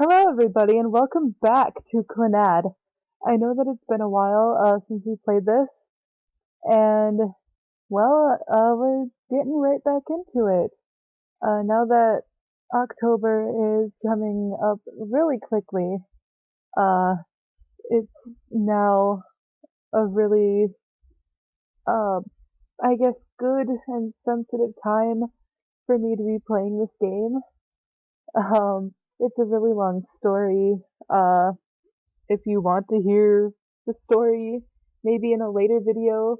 Hello, everybody, and welcome back to Clannad. I know that it's been a while since we played this, and we're getting right back into it. Now that October is coming up really quickly, uh, it's now a really, uh, I guess, good and sensitive time for me to be playing this game. It's a really long story. If you want to hear the story, maybe in a later video,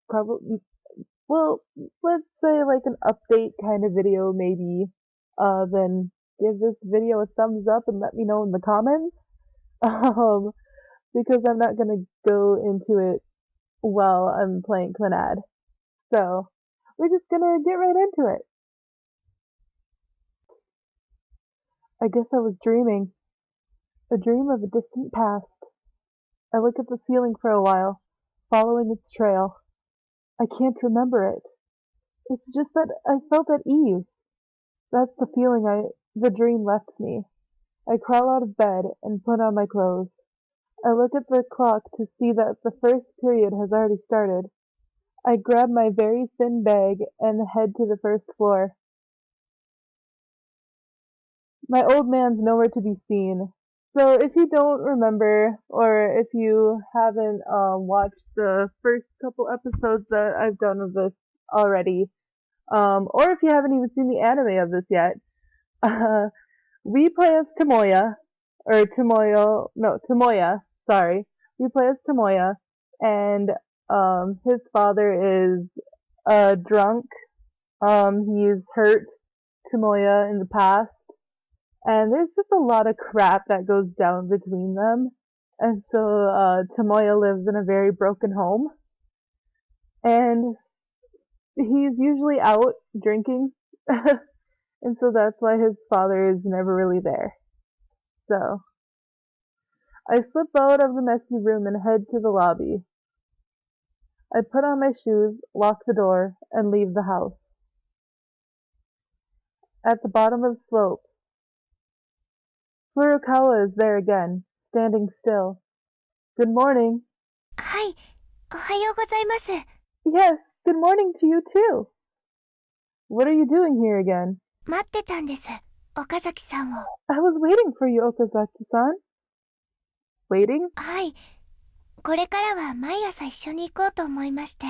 probably, well, let's say like an update kind of video, maybe, then give this video a thumbs up and let me know in the comments. Um, because I'm not gonna go into it while I'm playing Clannad. So, we're just gonna get right into it. I guess I was dreaming. A dream of a distant past. I look at the ceiling for a while, following its trail. I can't remember it. It's just that I felt at ease. That's the feeling the dream left me. I crawl out of bed and put on my clothes. I look at the clock to see that the first period has already started. I grab my very thin bag and head to the first floor. My old man's nowhere to be seen. So if you don't remember, or if you haven't watched the first couple episodes that I've done of this already, or if you haven't even seen the anime of this yet, we play as Tomoya, sorry. We play as Tomoya, and his father is drunk. He's hurt Tomoya in the past, and there's just a lot of crap that goes down between them. And so Tomoya lives in a very broken home, and he's usually out drinking. And so that's why his father is never really there. So I slip out of the messy room and head to the lobby. I put on my shoes, lock the door, and leave the house. At the bottom of the slope, Furukawa is there again, standing still. Good morning. はい、おはようございます。Yes, good morning to you too. What are you doing here again? 待ってたんです、岡崎さんを。I was waiting for you, Okazaki-san. Waiting? はい、これからは毎朝一緒に行こうと思いまして。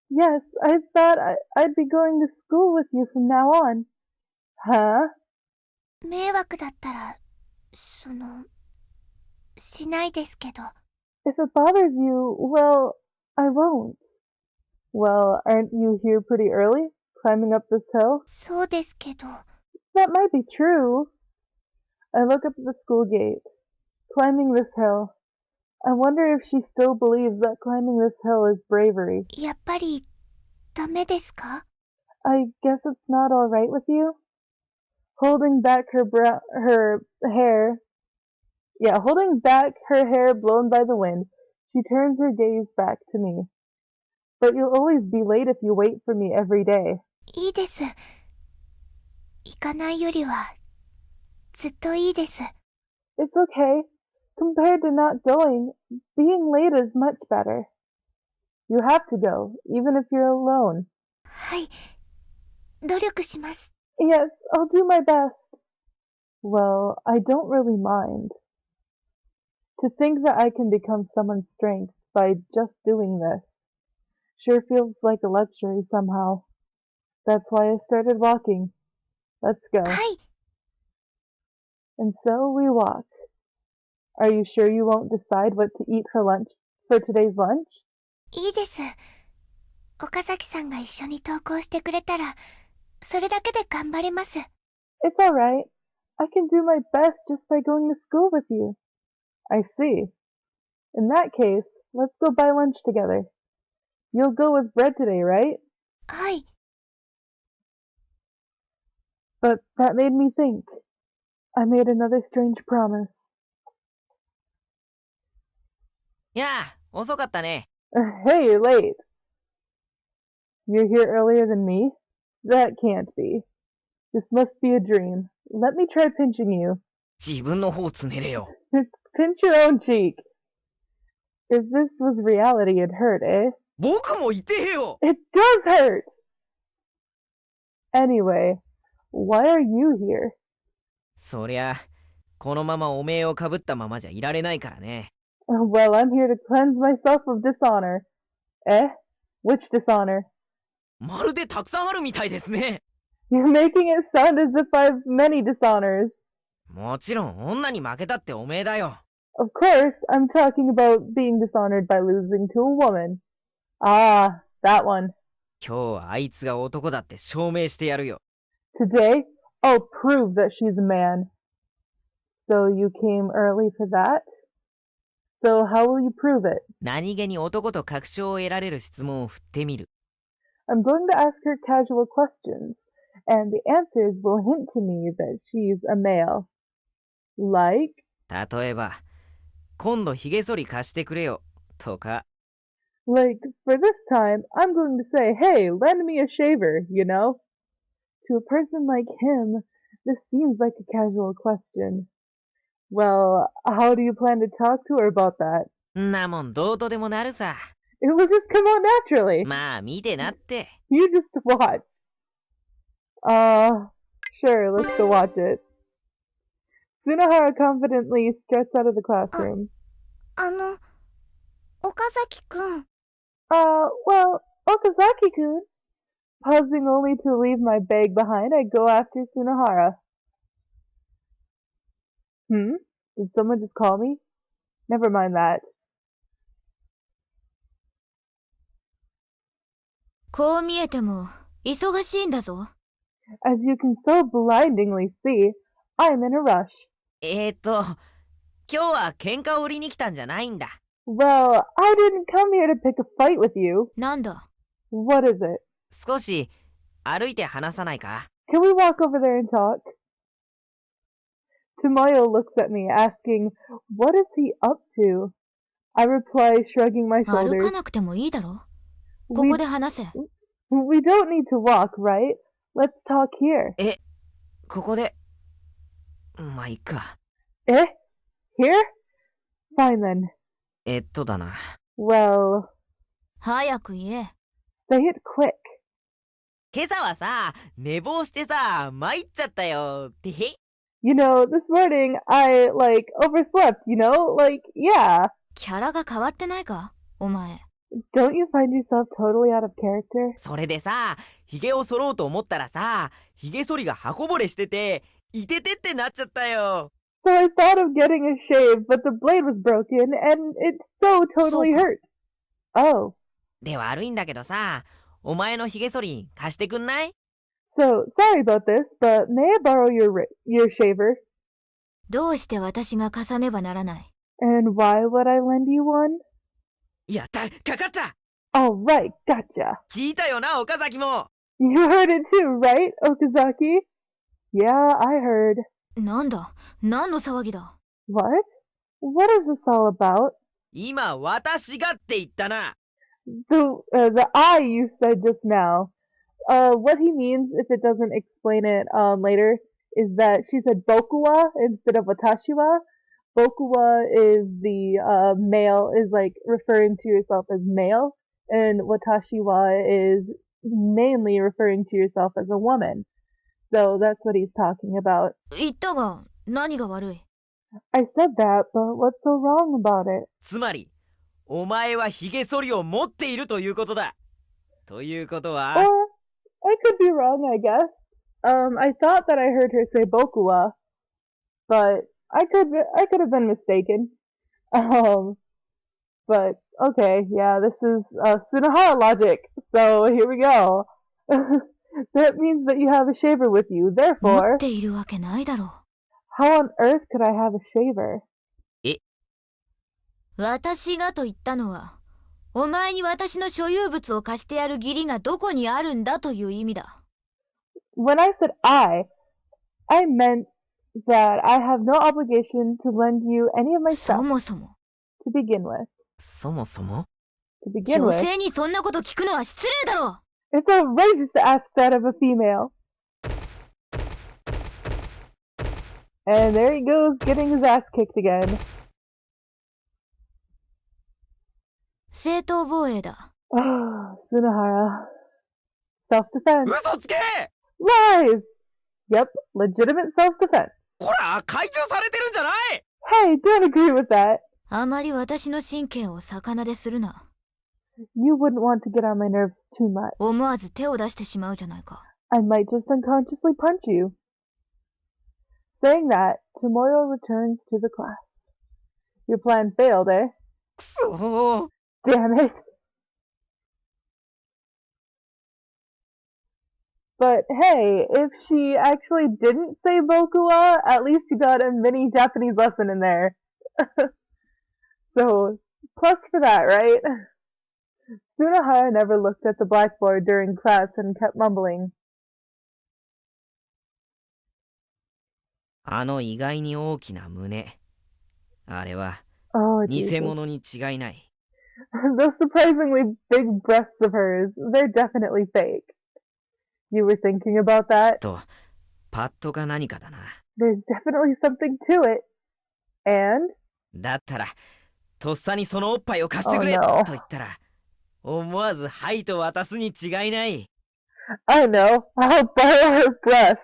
Yes, I thought I'd be going to school with you from now on. Huh? 迷惑だったら、しないですけど。If it bothers you, well, I won't. Well, aren't you here pretty early, climbing up this hill? そうですけど。That might be true. I look up at the school gate. Climbing this hill. I wonder if she still believes that climbing this hill is bravery. やっぱり、ダメですか？ I guess it's not all right with you? Holding back holding back her hair blown by the wind, she turns her gaze back to me. But you'll always be late if you wait for me every day. いいです。行かないよりは、ずっといいです。It's okay. Compared to not going, being late is much better. You have to go, even if you're alone. はい、努力します。Yes, I'll do my best. Well, I don't really mind. To think that I can become someone's strength by just doing this sure feels like a luxury somehow. That's why I started walking. Let's go. はい。 And so we walk. Are you sure you won't decide what to eat for today's lunch? いいです。岡崎さんが一緒に登校してくれたら、それだけで頑張れます。It's alright. I can do my best just by going to school with you. I see. In that case, let's go buy lunch together. You'll go with bread today, right? はい。 But that made me think. I made another strange promise. やあ、遅かったね。Hey, you're late. You're here earlier than me? That can't be. This must be a dream. Let me try pinching you. 自分の方つねれよ。Pinch your own cheek. If this was reality, it hurt, eh? 僕もいてよ。 It does hurt! Anyway, why are you here? そりゃ、このままおめえをかぶったままじゃいられないからね。Well, I'm here to cleanse myself of dishonor. Eh? Which dishonor? まるでたくさんあるみたいですね。You're making it sound as if I've many dishonors. もちろん女に負けたっておめえだよ。Of course, I'm talking about being dishonored by losing to a woman. Ah, that one. 今日あいつが男だって証明してやるよ。Today, I'll prove that she's a man. So you came early for that? So how will you prove it? 何気に男と確証を得られる質問を振ってみる。I'm going to ask her casual questions, and the answers will hint to me that she's a male. Like? 例えば、今度ひげ剃り貸してくれよ。とか。Like, for this time, I'm going to say, hey, lend me a shaver, you know? To a person like him, this seems like a casual question. Well, how do you plan to talk to her about that? んなもんどうとでもなるさ。It will just come out naturally. まあ見てなって。You just watch. Sure, let's go watch it. Tsunohara confidently struts out of the classroom. 岡崎くん。Well, Okazaki-kun. Pausing only to leave my bag behind, I go after Tsunohara. Did someone just call me? Never mind that. こう見えても、忙しいんだぞ。As you can so blindingly see, I'm in a rush. 今日は喧嘩を売りに来たんじゃないんだ。Well, I didn't come here to pick a fight with you. なんだ What is it? 少し歩いて話さないか？ Can we walk over there and talk? Tomoyo looks at me, asking, what is he up to? I reply, shrugging my 歩 shoulders. かなくてもいいだろ。こ We, こで話せ。 we don't need to walk, right? Let's talk here. ここで。まあいいか。Eh? Here? Fine then. だな。Well, 早く言え。 say it quick. 今朝はさ、寝坊してさ、参っちゃったよ。てへ。You know, this morning I, overslept, you know? Yeah. キャラが変わってないかお前。Don't you find yourself totally out of character? それでさ、ヒゲを剃ろうと思ったらさ、ヒゲ剃りが刃こぼれしてて、いててってなっちゃったよ。So I thought of getting a shave, but the blade was broken, and it so totally そうか。 hurt. Oh. で悪いんだけどさ、お前のヒゲ剃り貸してくんない？ So, sorry about this, but may I borrow your shaver? どうして私が貸さねばならない？ And why would I lend you one? やった、かかった！ Alright, gotcha. 聞いたよな、岡崎も。 You heard it too, right, Okazaki? Yeah, I heard. なんだ何の騒ぎだ What? What is this all about? 今、私がって言ったな。The I you said just now. What he means, if it doesn't explain it later, is that she said bokuwa instead of watashi wa. Bokuwa is the male, is like referring to yourself as male, and watashi wa is mainly referring to yourself as a woman. So that's what he's talking about. 言ったが何が悪い I said that, but what's so wrong about it? つまり、お前はヒゲ剃りを持っているということだ。ということは、 I could be wrong, I guess. I thought that I heard her say bokuwa, but I could have been mistaken. But okay, yeah, this is Tsunohara logic. So here we go. That means that you have a shaver with you. 持っ Therefore, ているわけないだろ how on earth could I have a shaver? 私がと言ったのはお前に私の所有物を貸してやる義理がどこにあるんだという意味だ When I said I meant that I have no obligation to lend you any of my そ stuff もそも to begin with. そもそも To begin 女 with, 性にそんなこと聞くのは失礼だろ it's outrageous to ask that of a female. And there he goes, getting his ass kicked again. 正当防衛だ。Tsunohara. Self-defense. 嘘つけ。 Lies! Yep, legitimate self-defense. こら懐柔されてるんじゃない。 Hey, don't agree with that. あまり私の神経を逆なでするな。 You wouldn't want to get on my nerves too much. 思わず手を出してしまうじゃないか。 I might just unconsciously punch you. Saying that, Tomoyo returns to the class. Your plan failed, eh? くそー。 Damn it. But hey, if she actually didn't say Bokuwa, at least you got a mini Japanese lesson in there. So, plus for that, right? Tsunohara never looked at the blackboard during class and kept mumbling. あの意外に大きな胸。あれは Oh, 偽 Jesus. 物に違いない。 Those surprisingly big breasts of hers, they're definitely fake. You were thinking about きっ that? とパッドか何かだな。 There's definitely something to it. And? だったらとっさにそのおっぱいを貸してくれ、 Oh, no. と言ったら思わずはいと渡すに違いない。 I know. I'll borrow her breasts.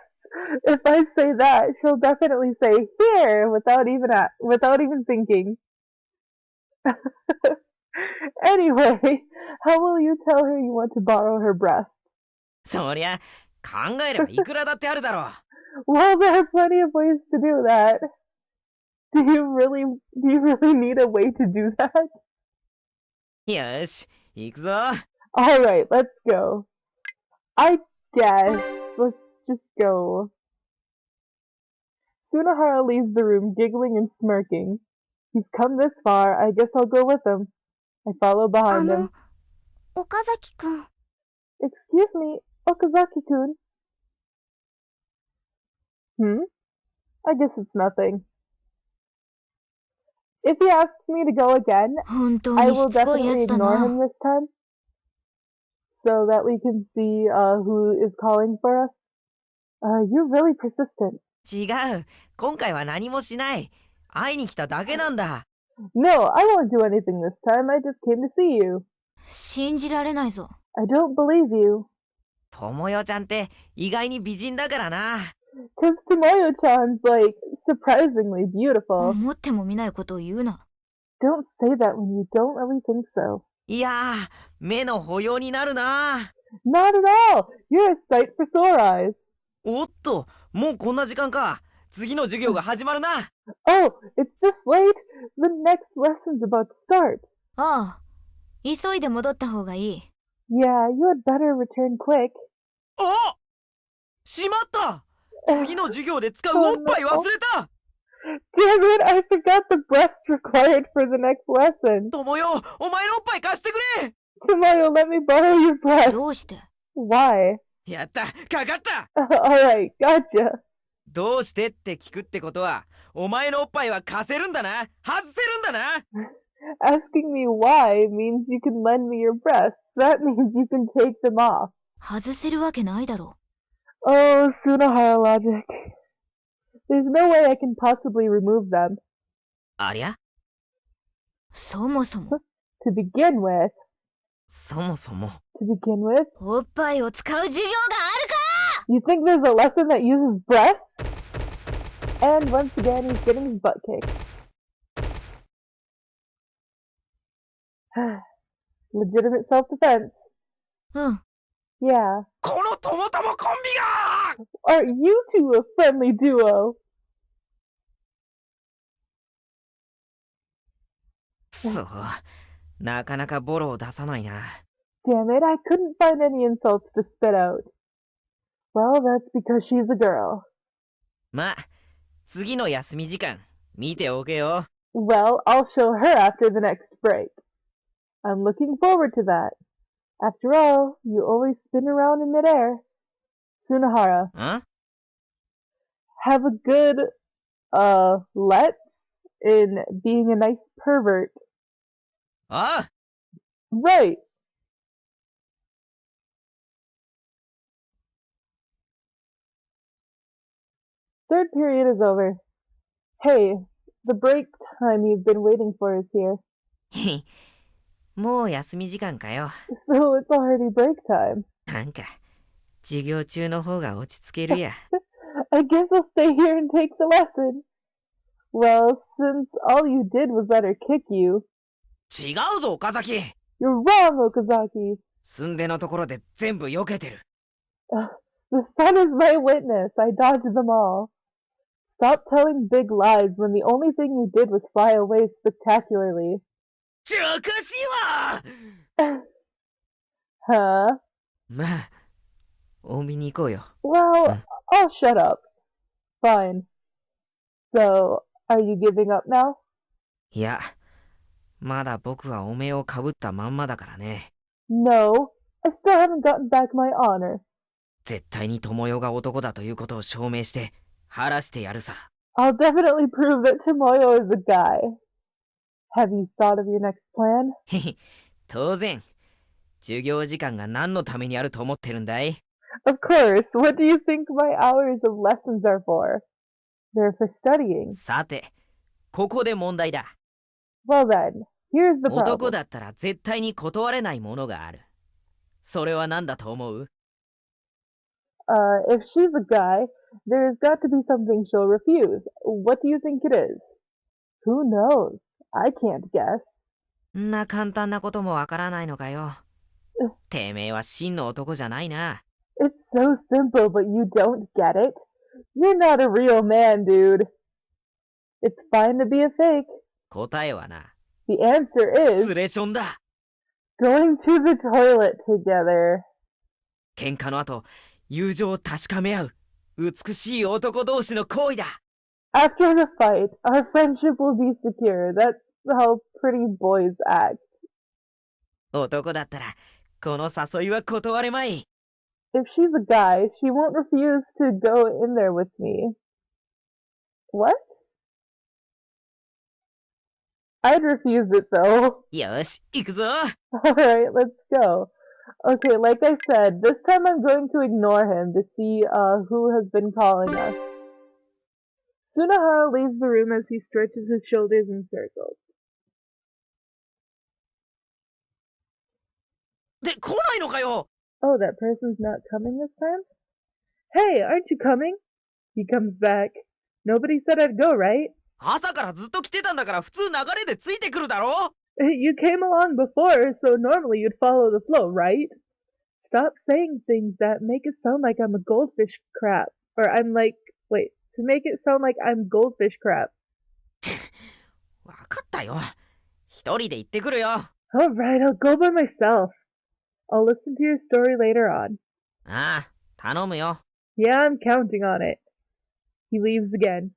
If I say that, she'll definitely say here without even thinking. Anyway, how will you tell her you want to borrow her breasts? そりゃ考えればいくらだってあるだろう。 Well, there are plenty of ways to do that. Do you really need a way to do that? よし行くぞ。 Alright, let's go. I guess. Let's just go. Tsunohara leaves the room giggling and smirking. He's come this far, I guess I'll go with him. I follow behind him. 岡崎くん。 Excuse me, Okazaki-kun. I guess it's nothing. If he asks me to go again, 本当 I にし will つこいや definitely つだ ignore な。 him this time. So that we can see who is calling for us. You're really persistent. 違う。今回は何もしない。会いに来ただけなんだ。 No, I won't do anything this time. I just came to see you. 信じられないぞ。 I don't believe you. ともよちゃんって意外に美人だからな。 Cause Tomoyo-chan's like surprisingly beautiful. 思っても見ないことを言うな。 Don't say that when you don't really think so. いやー、目の保養になるな。 Not at all. You're a sight for sore eyes. おっと、もうこんな時間か。次の授業が始まるな。 Oh, it's this late? The next lesson's about to start. ああ、急いで戻った方がいい。 Yeah, you had better return quick. お！しまった。次の授業で使うおっぱい忘れた。 Damn it, I forgot the breast required for the next lesson. ともよ、お前のおっぱい貸してくれ。 Tomoyo, let me borrow your breast. どうして？ Why? やった、かかった。 Alright, gotcha. どうしてって聞くってことは、お前のおっぱいは貸せるんだな。外せるんだな。 Asking me why means you can lend me your breasts. That means you can take them off. 外せるわけないだろ Oh, Tsunohara logic. There's no way I can possibly remove them. ありゃ？う。そもそも、 To begin with, そもそも。 to begin with, おっぱいを使う授業があるか！ you think there's a lesson that uses breasts? And once again, he's getting his butt kicked. Legitimate self-defense. うん。 Yeah. このともともコンビが！ Are you two a friendly duo? そう。なかなかボロを出さないな。 Damn it, I couldn't find any insults to spit out. Well, that's because she's a girl. ま、次の休み時間、見ておけよ。 Well, I'll show her after the next break. I'm looking forward to that. After all, you always spin around in midair. Tsunohara, ん？ have a good, let in being a nice pervert. ああ！ Right. Third period is over. Hey, the break time you've been waiting for is here. もう休み時間かよ。So it's already break time. なんか、授業中の方が落ち着けるや。I guess I'll stay here and take the lesson. Well, since all you did was let her kick you. 違うぞ、岡崎。 You're wrong, Okazaki. すんでのところで全部避けてる。The sun is my witness. I dodged them all. Stop telling big lies when the only thing you did was fly away spectacularly. ちゃかしは Huh? まあ、お見に行こうよ。Well, I'll shut up. Fine. So, are you giving up now? いや、まだ僕はお面をかぶったまんまだからね。No, I still haven't gotten back my honor. 絶対に友よが男だということを証明して晴らしてやるさ。I'll definitely prove that Tomoyo is a guy. Have you thought of your next plan? 当然。授業時間が何のためにあると思ってるんだい？ Of course. What do you think my hours of lessons are for? They're for studying. さて、ここで問題だ。Well then, here's the 男 problem. だったら絶対に断れないものがある。それは何だと思う？ If she's a guy, there's got to be something she'll refuse. What do you think it is? Who knows? I can't guess. んな簡単なこともわからないのかよ。てめえは真の男じゃないな。It's so simple, but you don't get it? You're not a real man, dude. It's fine to be a fake. 答えはな、 The answer is ツレションだ。 going to the toilet together. 喧嘩の後、友情を確かめ合う美しい男同士の行為だ。 After the fight, our friendship will be secure. That's how pretty boys act. 男だったらこの誘いは断れまい。 If she's a guy, she won't refuse to go in there with me. What? I'd refuse it though. よし、行くぞ。 Alright, let's go. Okay, like I said, this time I'm going to ignore him to see who has been calling us. Sunahara leaves the room as he stretches his shoulders in circles. で、来ないのかよ。 Oh, that person's not coming this time? Hey, aren't you coming? He comes back. Nobody said I'd go, right? 朝からずっと来てたんだから普通流れでついてくるだろ。 You came along before, so normally you'd follow the flow, right? Stop saying things that make it sound like I'm a goldfish crap. Or I'm like, wait, to make it sound like I'm goldfish crap. わかったよ。一人で行ってくるよ。 Alright, I'll go by myself. I'll listen to your story later on. ああ、頼むよ。 Yeah, I'm counting on it. He leaves again.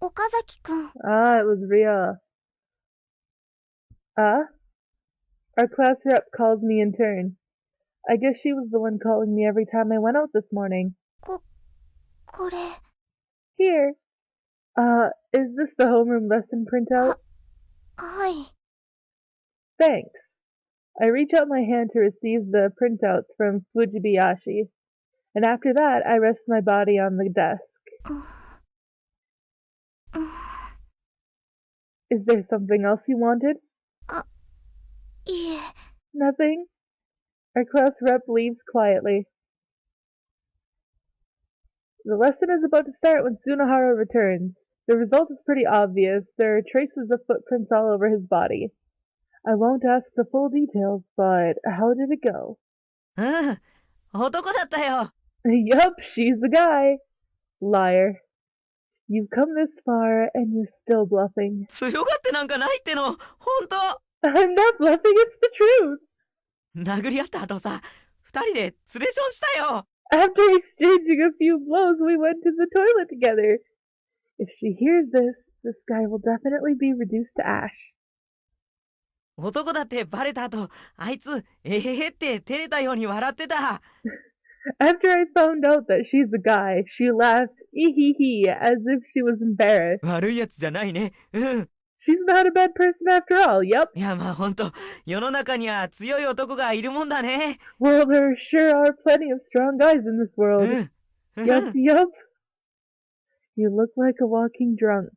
岡崎くん。 Ah, it was Ria. Our class rep calls me in turn. I guess she was the one calling me every time I went out this morning. これ。 Here. Is this the homeroom lesson printout? はい。 Thanks. I reach out my hand to receive the printouts from Fujibayashi, and after that I rest my body on the desk. Is there something else you wanted? いえ。 Nothing? Our class rep leaves quietly. The lesson is about to start when Tsunahara returns. The result is pretty obvious. There are traces of footprints all over his body. I won't ask the full details, but how did it go? うん、男だったよ。 Yup, she's the guy. Liar. You've come this far, and you're still bluffing. 強がってなんかないっての、ほんと。 I'm not bluffing, it's the truth. 殴り合った後さ、二人でツレションしたよ。 After exchanging a few blows, we went to the toilet together. If she hears this, this guy will definitely be reduced to ash. 男だってバレた後、あいつ、えへへって照れたように笑ってた。 After I found out that she's a guy, she laughed, ee-hee-hee, as if she was embarrassed. 悪いやつじゃないね。うん。 She's not a bad person after all, yup. いやまあほんと、世の中には強い男がいるもんだね。 Well, there sure are plenty of strong guys in this world. うん。 Yup, yup. You look like a walking drunk.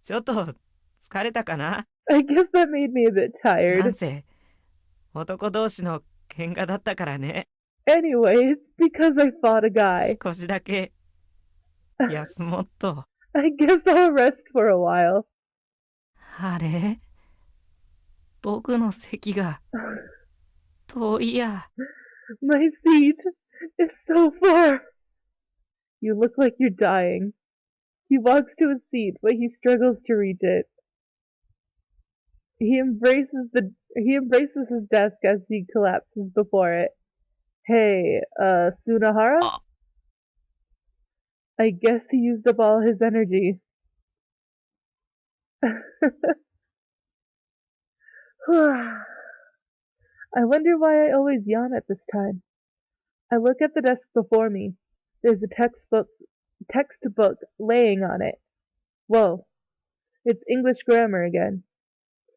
ちょっと疲れたかな。 I guess that made me a bit なん tired. せ男同士の喧嘩だったからね。 Anyways, because I fought a guy. 少しだけ休もっと。 I guess I'll rest for a while. あれ、僕の席が遠いや。 My seat is so far. You look like you're dying. He walks to his seat, but he struggles to reach it. He embraces his desk as he collapses before it. Hey, Sunahara? あ、 I guess he used up all his energy. I wonder why I always yawn at this time. I look at the desk before me. There's a textbook laying on it. Whoa, it's English grammar again.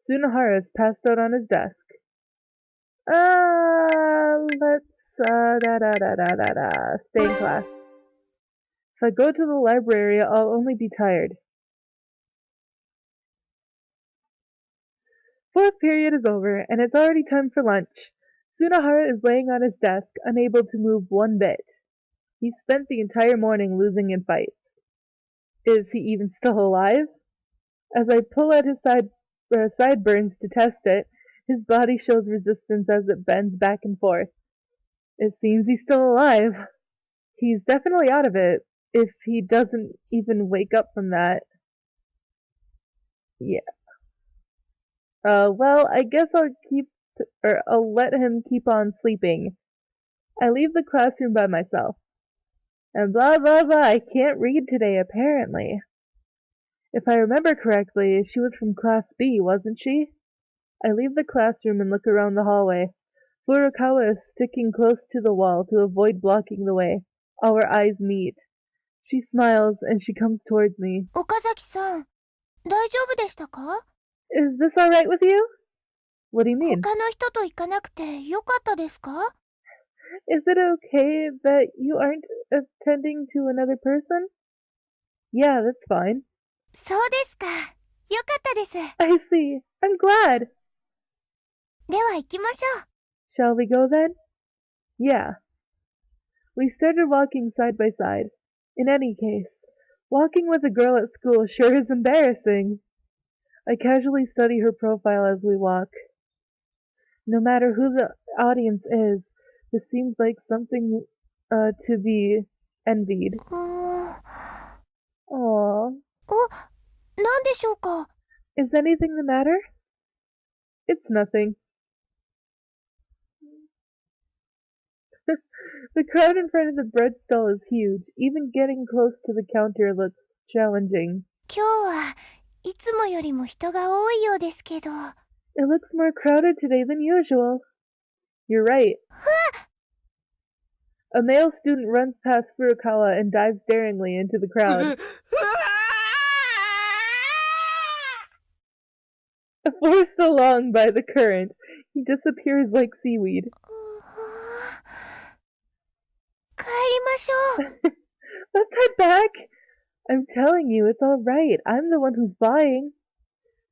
Sunahara is passed out on his desk. Let's stay in class. If I go to the library, I'll only be tired. Fourth period is over, and it's already time for lunch. Sunahara is laying on his desk, unable to move one bit. He spent the entire morning losing in fights. Is he even still alive? As I pull at his sideburns to test it, his body shows resistance as it bends back and forth. It seems he's still alive. He's definitely out of it, if he doesn't even wake up from that. Yeah. Well, I guess I'll let him keep on sleeping. I leave the classroom by myself. And blah blah blah, I can't read today apparently. If I remember correctly, she was from class B, wasn't she? I leave the classroom and look around the hallway. Furukawa is sticking close to the wall to avoid blocking the way. Our eyes meet. She smiles and she comes towards me. 岡崎さん、大丈夫でしたか？ Is this alright with you? What do you mean? 他の人と行かなくてよかったですか？ Is it okay that you aren't attending to another person? Yeah, that's fine. そうですか。よかったです。 I see. I'm glad. では行きましょう。 Shall we go then? Yeah. We started walking side by side. In any case, walking with a girl at school sure is embarrassing. I casually study her profile as we walk. No matter who the audience is, this seems like something to be envied. うーん。 Aww. お、なんでしょうか？ Is anything the matter? It's nothing. The crowd in front of the bread stall is huge. Even getting close to the counter looks challenging. 今日はいつもよりも人が多いようですけど。 It looks more crowded today than usual. You're right. A male student runs past Furukawa and dives daringly into the crowd. Forced along by the current, he disappears like seaweed. 帰りましょう。 Let's head back. I'm telling you, it's all right. I'm the one who's buying.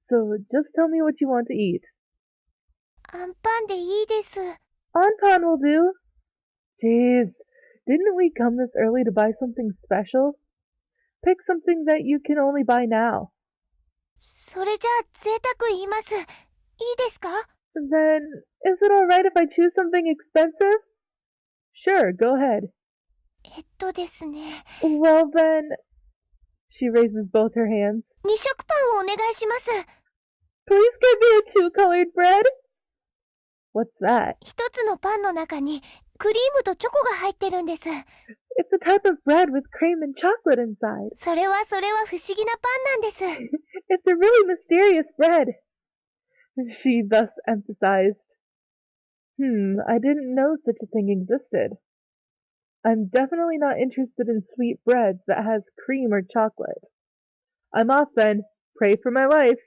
So just tell me what you want to eat. アンパンでいいです。 Anpan will do. Jeez, didn't we come this early to buy something special? Pick something that you can only buy now. それじゃあ贅沢言います。いいですか？ Then, is it alright if I choose something expensive? Sure, go ahead. ですね。 Well then... She raises both her hands. 2食パンをお願いします。 Please give me a two-colored bread. What's that? 一つのパンの中にクリームとチョコが入ってるんです。 It's a type of bread with cream and chocolate inside. それは不思議なパンなんです。 It's a really mysterious bread. She thus emphasized. I didn't know such a thing existed. I'm definitely not interested in sweet breads that has cream or chocolate. I'm off then. Pray for my life.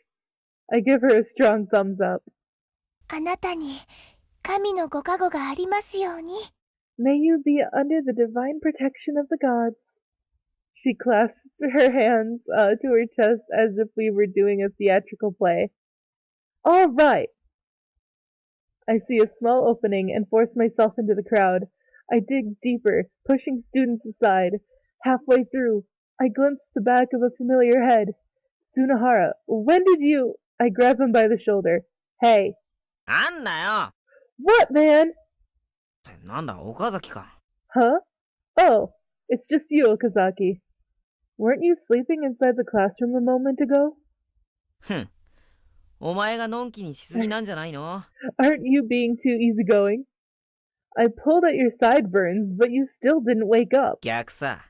I give her a strong thumbs up. あなたに神のご加護がありますように。 May you be under the divine protection of the gods. She clasped her hands to her chest as if we were doing a theatrical play. All right. I see a small opening and force myself into the crowd. I dig deeper, pushing students aside. Halfway through, I glimpse the back of a familiar head. Tsunahara, when did you... I grab him by the shoulder. Hey. なんだよ What, man? なんだ岡崎か Huh? Oh, it's just you, Okazaki. Weren't you sleeping inside the classroom a moment ago? ふんお前がのんきにしすぎなんじゃないの Aren't you being too easygoing? I pulled at your sideburns, but you still didn't wake up. 逆さ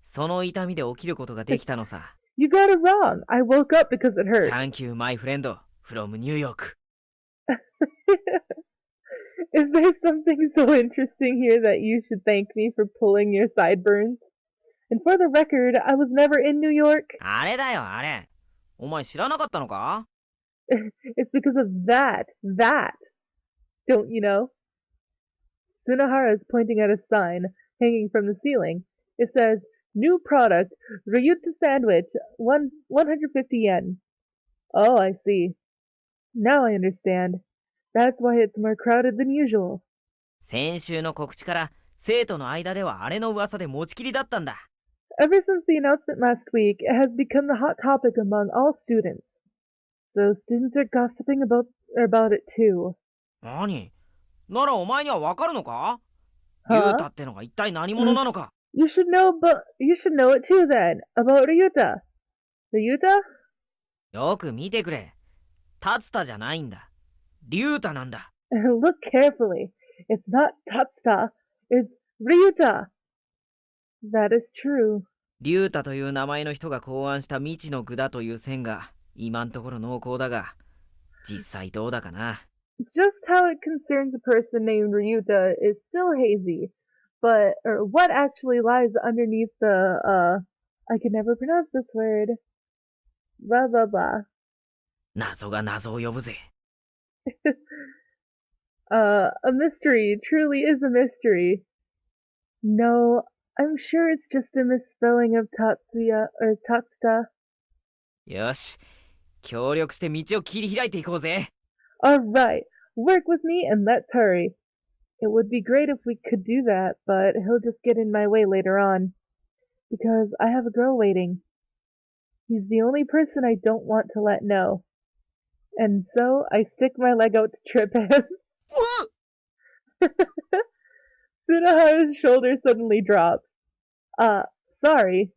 その痛みで起きることができたのさ You got it wrong. I woke up because it hurt. Thank you my friend from New York Is there something so interesting here that you should thank me for pulling your sideburns? And for the record, I was never in New York. あれだよあれお前知らなかったのか It's because of that. Don't you know? Tsunahara is pointing at a sign hanging from the ceiling. It says, New product, Ryuta sandwich, 150 yen. Oh, I see. Now I understand. That's why it's more crowded than usual. 先週の告知から生徒の間ではあれの噂で持ちきりだったんだ Ever since the announcement last week, it has become the hot topic among all students. So students are gossiping about it too. 何ならお前にはわかるのか Huh? ユータってのが一体何者なのか You should know it too then, about Ryuta. Ryuta? よく見てくれ達田じゃないんだ龍太なんだ Look carefully. It's not Tatsuta, it's Ryuta. That is true. 龍太という名前の人が考案した未知の具だという線が今んところ濃厚だが実際どうだかな Just how it concerns a person named Ryuta is still hazy, or what actually lies underneath I can never pronounce this word. Blah blah blah. 謎が謎を呼ぶぜ A mystery truly is a mystery. No, I'm sure it's just a misspelling of Tatsuya or Tatsuta. よし協力して道を切り開いていこうぜ Alright, work with me and let's hurry. It would be great if we could do that, but he'll just get in my way later on. Because I have a girl waiting. He's the only person I don't want to let know. And so I stick my leg out to trip him. Tsunahara's shoulder suddenly drops. Sorry.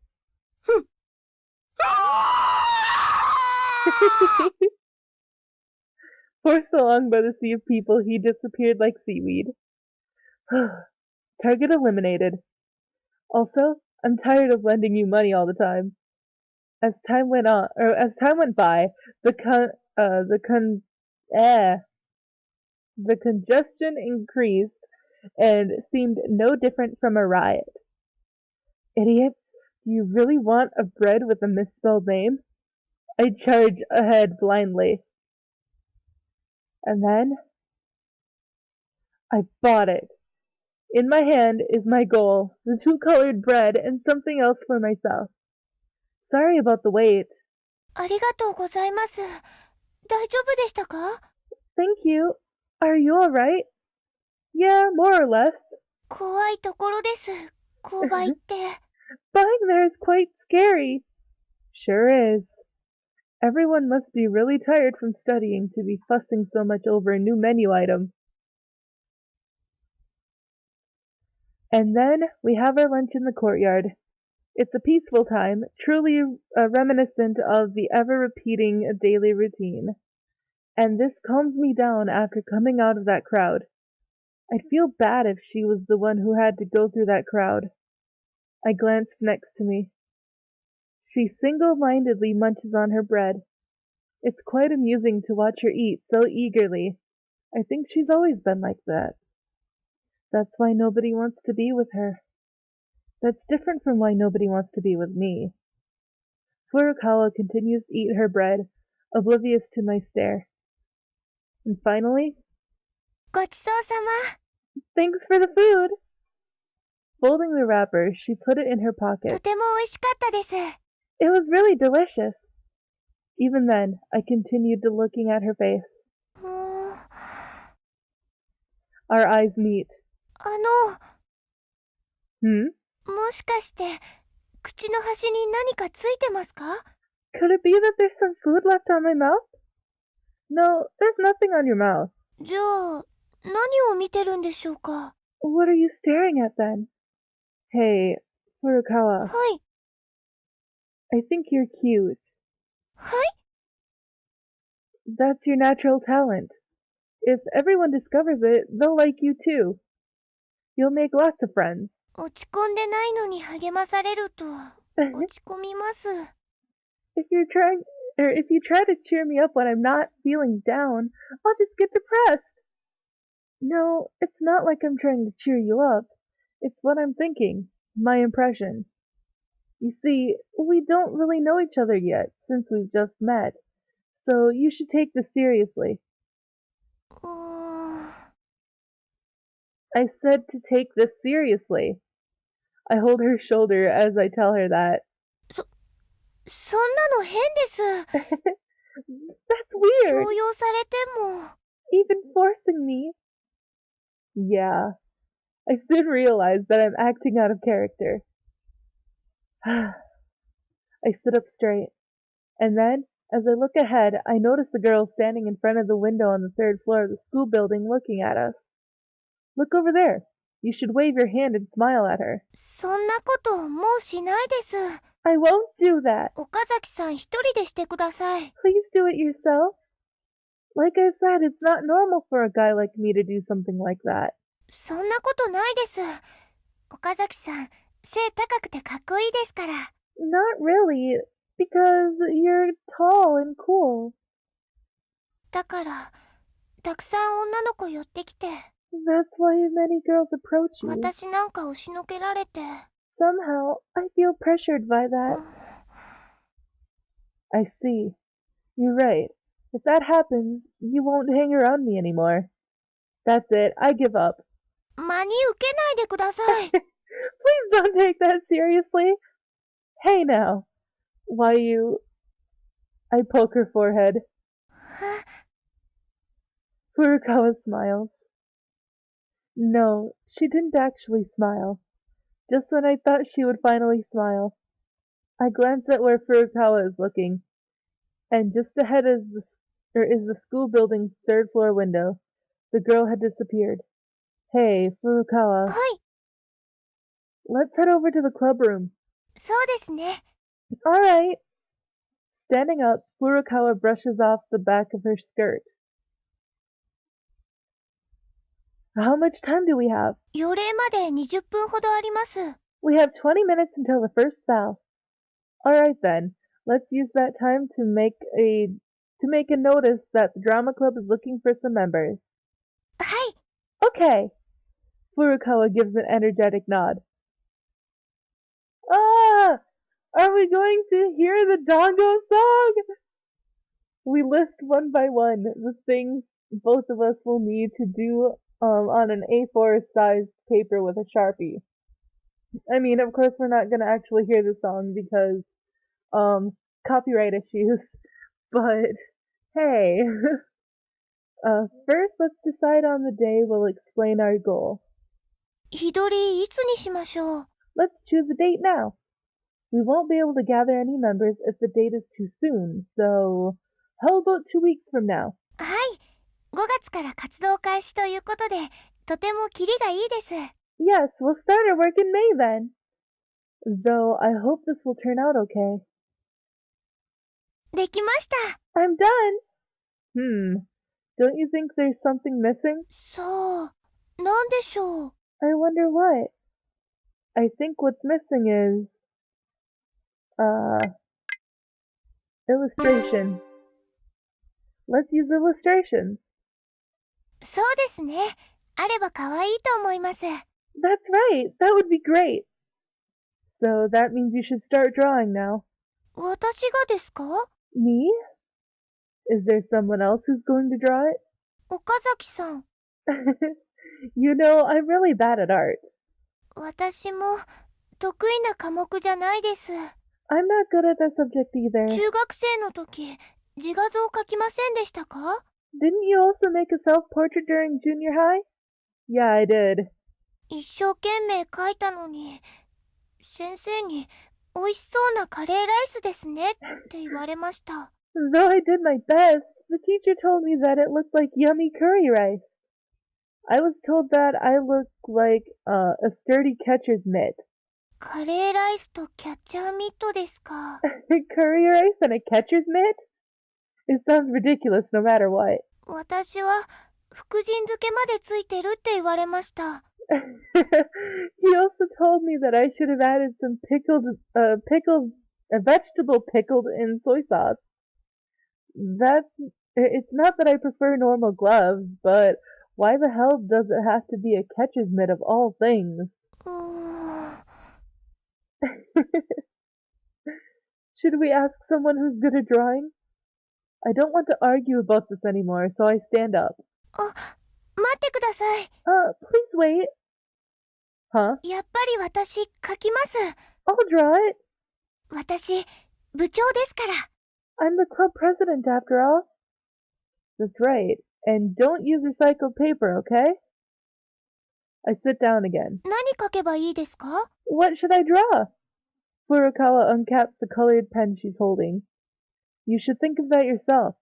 Forced along by the sea of people, he disappeared like seaweed. Target eliminated. Also, I'm tired of lending you money all the time. As time went by, the congestion increased and seemed no different from a riot. Idiots, do you really want a bread with a misspelled name? I charge ahead blindly. And then I bought it. In my hand is my goal, the two-colored bread and something else for myself. Sorry about the wait. ありがとうございます。大丈夫でしたか Thank you. Are you alright? Yeah, more or less. 怖いところです。購買って。Buying there is quite scary. Sure is. Everyone must be really tired from studying to be fussing so much over a new menu item. And then we have our lunch in the courtyard. It's a peaceful time, truly reminiscent of the ever-repeating daily routine. And this calms me down after coming out of that crowd. I'd feel bad if she was the one who had to go through that crowd. I glanced next to me. She single-mindedly munches on her bread. It's quite amusing to watch her eat so eagerly. I think she's always been like that. That's why nobody wants to be with her. That's different from why nobody wants to be with me. Furukawa continues to eat her bread, oblivious to my stare. And finally, ごちそうさま。 thanks for the food! Folding the wrapper, she put it in her と pocket. ても美味しかったです。 It was really delicious. Even then, I continued to looking at her face. うーん Our eyes meet. も Hmm? しかして口の端に何かついてますか？ Could it be that there's some food left on my mouth? No, there's nothing on your mouth. じゃあ何を見てるんでしょうか？ What are you staring at then? Hey, Furukawa, はい I think you're cute. はい That's your natural talent. If everyone discovers it, they'll like you too. You'll make lots of friends. 落ち込んでないのに励まされると落ち込みます。 If you try to cheer me up when I'm not feeling down, I'll just get depressed. No, it's not like I'm trying to cheer you up. It's what I'm thinking, my impression. You see, we don't really know each other yet, since we've just met. So you should take this seriously. うーん I said to take this seriously. I hold her shoulder as I tell her that. そんなの変です。 That's weird. 強要されても。 Even forcing me. Yeah. I soon realized that I'm acting out of character. I sit up straight. And then, as I look ahead, I notice the girl standing in front of the window on the third floor of the school building looking at us. Look over there. You should wave your hand and smile at her. そんなこともうしないです。 I won't do that. 岡崎さん一人でしてください。 Please do it yourself. Like I said, it's not normal for a guy like me to do something like that. そんなことないです。岡崎さん、背高くてかっこいいですから。 Not really, because you're tall and cool. だから、たくさん女の子寄ってきて、 That's why many girls approach you. 私なんか押しのけられて。 Somehow, I feel pressured by that. I see. You're right. If that happens, you won't hang around me anymore. That's it. I give up. 真に受けないでください。 Please don't take that seriously. Hey now. Why you... I poke her forehead. Furukawa smiles. No, she didn't actually smile. Just when I thought she would finally smile. I glance at where Furukawa is looking. And just ahead is the school building's third floor window. The girl had disappeared. Hey, Furukawa. はい、 Let's head over to the club room. そうですね。 Alright. Standing up, Furukawa brushes off the back of her skirt. How much time do we have? 予礼まで20分ほどあります。 We have 20 minutes until the first bell. Alright then. Let's use that time to make a notice that the drama club is looking for some members. はい、 Okay. Furukawa gives an energetic nod. Ah! Are we going to hear the Dango song? We list one by one the things both of us will need to do on an A4 sized paper with a Sharpie. I mean, of course, we're not going to actually hear the song because copyright issues. But hey, first let's decide on the day we'll explain our goal. 日取りいつにしましょう？ Let's choose a date now. We won't be able to gather any members if the date is too soon, so how about 2 weeks from now? はい、5月から活動開始ということで、とてもキリがいいです。 Yes, we'll start our work in May then. Though I hope this will turn out okay. できました。 I'm done. Don't you think there's something missing? そう、なんでしょう。 I wonder what. I think what's missing is, illustration. Let's use illustrations. そうですね。あれば可愛いと思います。 That's right. That would be great. So that means you should start drawing now. 私がですか？ Me? Is there someone else who's going to draw it? 岡崎さん。 You know, I'm really bad at art. 私も得意な科目じゃないです。I'm not good at that subject either. 中学生の時、自画像描きませんでしたか？ Didn't you also make a self-portrait during junior high? Yeah, I did. 一生懸命描いたのに、先生に美味しそうなカレーライスですねって言われました。Though I did my best, the teacher told me that it looked like yummy curry rice. I was told that I looked like a sturdy catcher's mitt. カレーライスとキャッチャーミットですか。Curry rice and a catcher's mitt? It sounds ridiculous no matter what. 私は福神漬けまでついてるって言われました。He also told me that I should have added some vegetable pickled in soy sauce. It's not that I prefer normal gloves, but why the hell does it have to be a catcher's mitt of all things? Should we ask someone who's good at drawing? I don't want to argue about this anymore, so I stand up. 待ってください。Please wait. Huh? やっぱり私描きます。I'll draw it. 私、部長ですから。I'm the club president after all. That's right. And don't use recycled paper, okay? I sit down again. 何描けばいいですか？ What should I draw? Furukawa uncaps the colored pen she's holding. You should think of that yourself.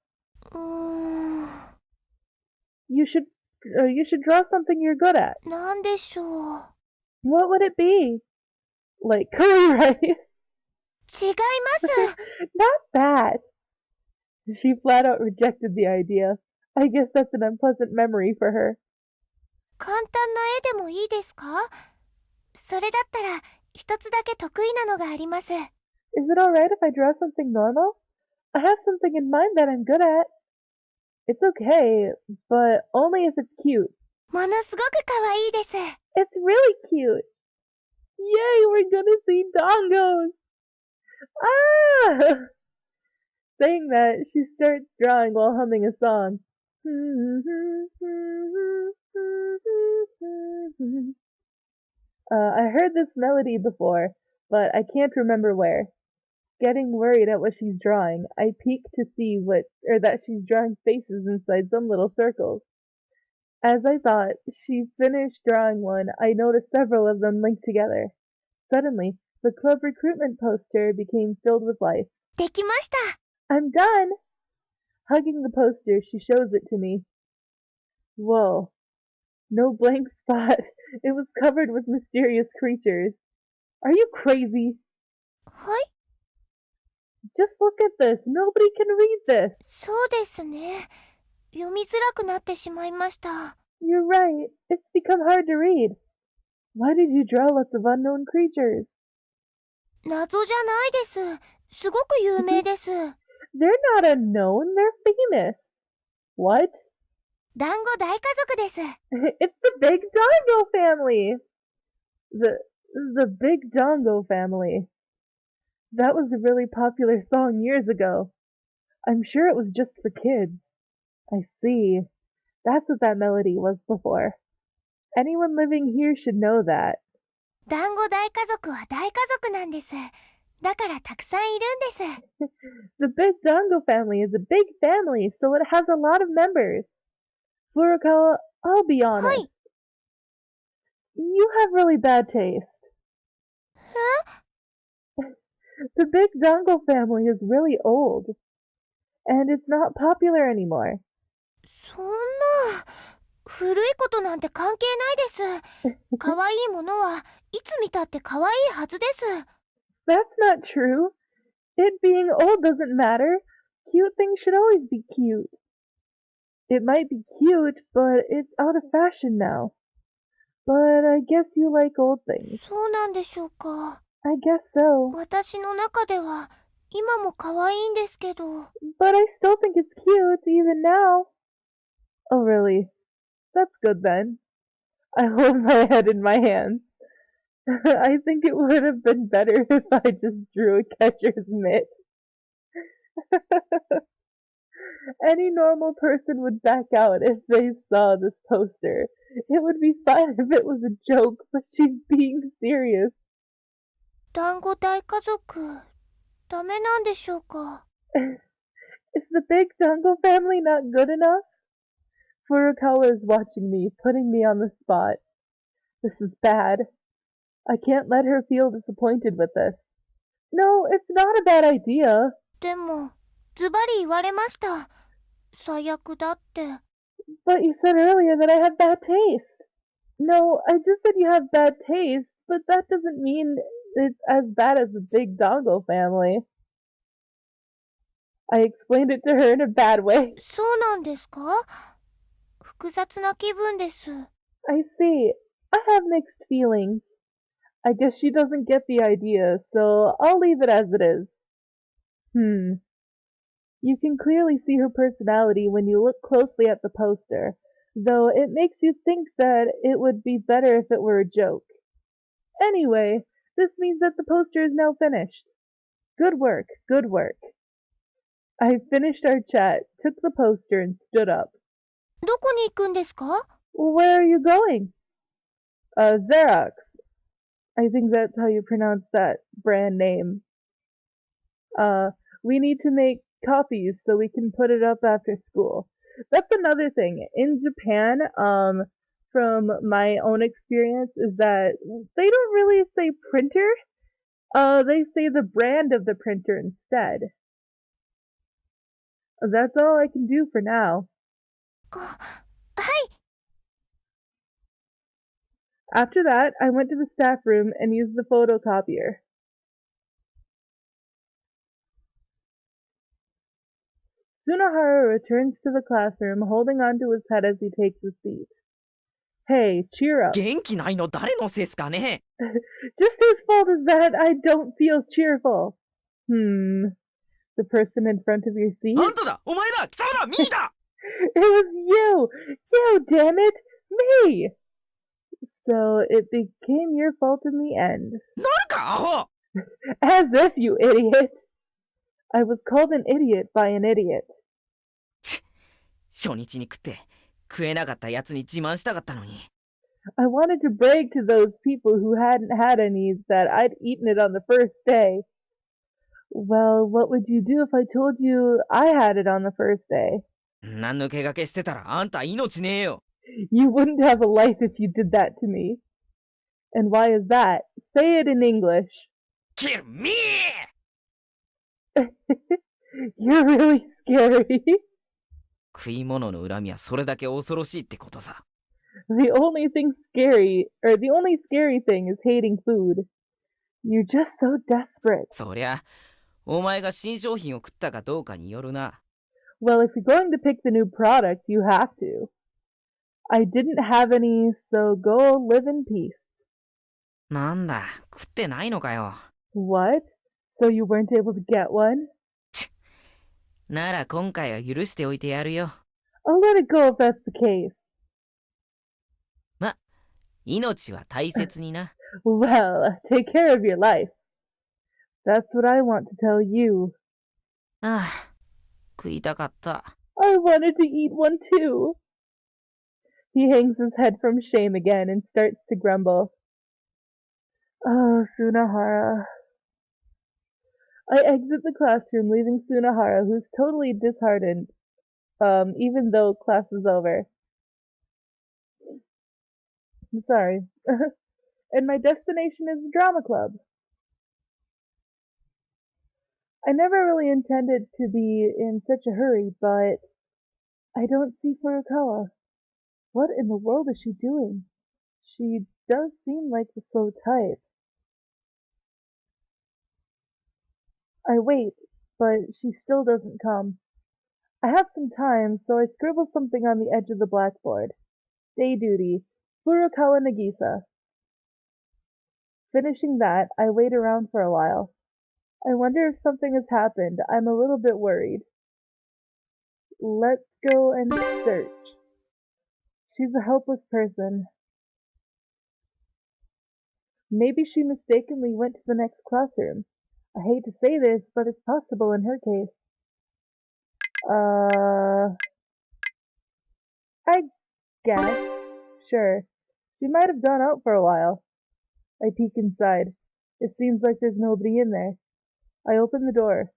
You should draw something you're good at. なんでしょう。What would it be? Like curry rice? 違います。Not that. She flat out rejected the idea. I guess that's an unpleasant memory for her. 簡単な絵でもいいですか？それだったら一つだけ得意なのがあります。Is it alright if I draw something normal? I have something in mind that I'm good at. It's okay, but only if it's cute. ものすごく可愛いです。It's really cute. Yay, we're gonna see dongos. Ah! Saying that, she starts drawing while humming a song. I heard this melody before, but I can't remember where. Getting worried at what she's drawing, I peek to see that she's drawing faces inside some little circles. As I thought she finished drawing one, I noticed several of them linked together. Suddenly, the club recruitment poster became filled with life. できました。I'm done! Hugging the poster, she shows it to me. Whoa. No blank spot. It was covered with mysterious creatures. Are you crazy? はい。 Just look at this. Nobody can read this. そうですね。読みづらくなってしまいました。You're right. It's become hard to read. Why did you draw lots of unknown creatures? 謎じゃないです。すごく有名です。They're not unknown. They're famous. What? 団子大家族です。It's the Big Dango Family. The Big Dango Family. That was a really popular song years ago. I'm sure it was just for kids. I see. That's what that melody was before. Anyone living here should know that. 団子大家族は大家族なんです。だからたくさんいるんです。The Big Dango Family is a big family, so it has a lot of members. Furukawa, I'll be honest. はい。You have really bad taste. The Big Dango Family is really old. And it's not popular anymore. そんな、古いことなんて関係ないです。可愛いものはいつ見たって可愛いはずです。That's not true. It being old doesn't matter. Cute things should always be cute. It might be cute, but it's out of fashion now. But I guess you like old things. そうなんでしょうか。I guess so. 私の中では今も可愛いんですけど。But I still think it's cute, even now. Oh, really? That's good then. I hold my head in my hands. I think it would have been better if I just drew a catcher's mitt. Any normal person would back out if they saw this poster. It would be fine if it was a joke, but she's being serious. 団子大家族、ダメなんでしょうか？ Is the Big Dango family not good enough? Furukawa is watching me, putting me on the spot. This is bad. I can't let her feel disappointed with this. No, it's not a bad idea. でも、ズバリ言われました。最悪だって。But you said earlier that I have bad taste. No, I just said you have bad taste, but that doesn't mean it's as bad as the Big Dango family. I explained it to her in a bad way. そうなんですか？複雑な気分です。I see. I have mixed feelings. I guess she doesn't get the idea, so I'll leave it as it is. You can clearly see her personality when you look closely at the poster, though it makes you think that it would be better if it were a joke. Anyway, this means that the poster is now finished. Good work, good work. I finished our chat, took the poster, and stood up. どこに行くんですか？ Where are you going? Xerox. I think that's how you pronounce that brand name. We need to make copies so we can put it up after school. That's another thing. In Japan, from my own experience, is that they don't really say printer. They say the brand of the printer instead. That's all I can do for now. はい。 After that, I went to the staff room and used the photocopier. Tsunahara returns to the classroom, holding onto his head as he takes his seat. Hey, cheer up. 元気ないの誰のせいっすかね？ Just whose fault is that I don't feel cheerful? The person in front of your seat? あんただお前だ貴様だミーだ It was you! You, damn it! Me! So it became your fault in the end. なるかアホ As if, you idiot! I was called an idiot by an idiot. 初日に食って食えなかったやつに自慢したかったのに I wanted to brag to those people who hadn't had any that I'd eaten it on the first day. Well, what would you do if I told you I had it on the first day? 何抜けがけしてたらあんた命ねえよ You wouldn't have a life if you did that to me. And why is that? Say it in English. Kill me! You're really scary. 食い物の恨みはそれだけ恐ろしいってことさ The only scary thing is hating food. You're just so desperate. そりゃお前が新商品を食ったかどうかによるな Well, if you're going to pick the new product, you have to. I didn't have any, so go live in peace. なんだ食ってないのかよ What? So you weren't able to get one? なら今回は許しておいてやるよ I'll let it go if that's the case. ま、命は大切にな Well, take care of your life. That's what I want to tell you. ああ食いたかった I wanted to eat one too. He hangs his head from shame again and starts to grumble. Oh, Tsunahara. I exit the classroom, leaving Tsunahara, who's totally disheartened, even though class is over. I'm sorry. And my destination is the drama club. I never really intended to be in such a hurry, but I don't see Furukawa. What in the world is she doing? She does seem like the slow type. I wait, but she still doesn't come. I have some time, so I scribble something on the edge of the blackboard. Day duty, Furukawa Nagisa. Finishing that, I wait around for a while. I wonder if something has happened. I'm a little bit worried. Let's go and search. She's a helpless person. Maybe she mistakenly went to the next classroom. I hate to say this, but it's possible in her case. Uh, I guess. Sure. She might have gone out for a while. I peek inside. It seems like there's nobody in there. I open the door.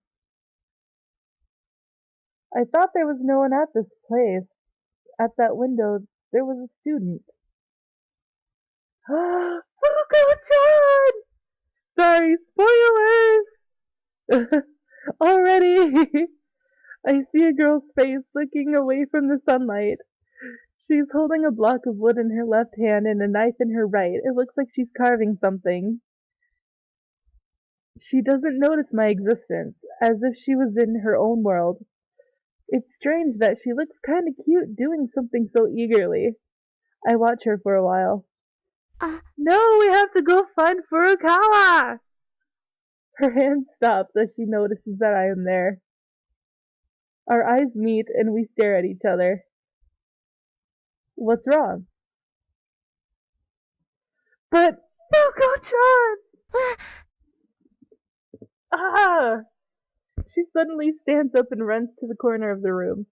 I thought there was no one at this place. At that window, there was a student. FUKO-CHAN! Sorry, spoilers! Already! I see a girl's face looking away from the sunlight. She's holding a block of wood in her left hand and a knife in her right. It looks like she's carving something. She doesn't notice my existence, as if she was in her own world. It's strange that she looks kinda cute doing something so eagerly. I watch her for a while. No, we have to go find Furukawa! Her hand stops as she notices that I am there. Our eyes meet and we stare at each other. What's wrong? But FUKO-CHAN! Ah! She suddenly stands up and runs to the corner of the room.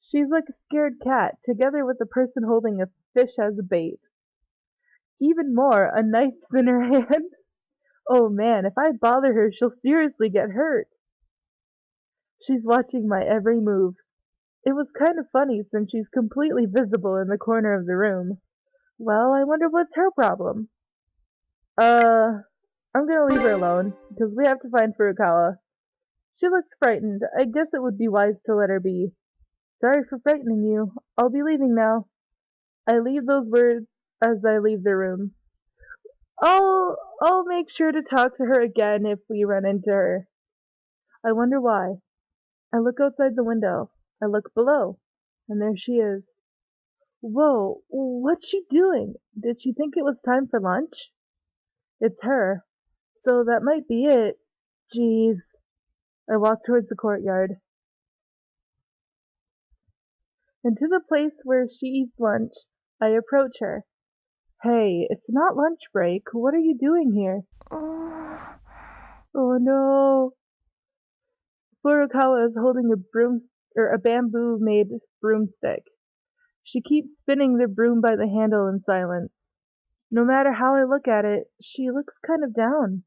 She's like a scared cat, together with the person holding a fish as a bait. Even more, a knife's in her hand. Oh man, if I bother her, she'll seriously get hurt. She's watching my every move. It was kind of funny since she's completely visible in the corner of the room. Well, I wonder what's her problem. I'm gonna leave her alone, because we have to find Furukawa. She looks frightened. I guess it would be wise to let her be. Sorry for frightening you. I'll be leaving now. I leave those words as I leave the room. I'll make sure to talk to her again if we run into her. I wonder why. I look outside the window. I look below. And there she is. Whoa, what's she doing? Did she think it was time for lunch? It's her. So that might be it. Jeez. I walk towards the courtyard. And to the place where she eats lunch, I approach her. Hey, it's not lunch break. What are you doing here? Oh no. Furukawa is holding a bamboo-made broomstick. She keeps spinning the broom by the handle in silence. No matter how I look at it, she looks kind of down.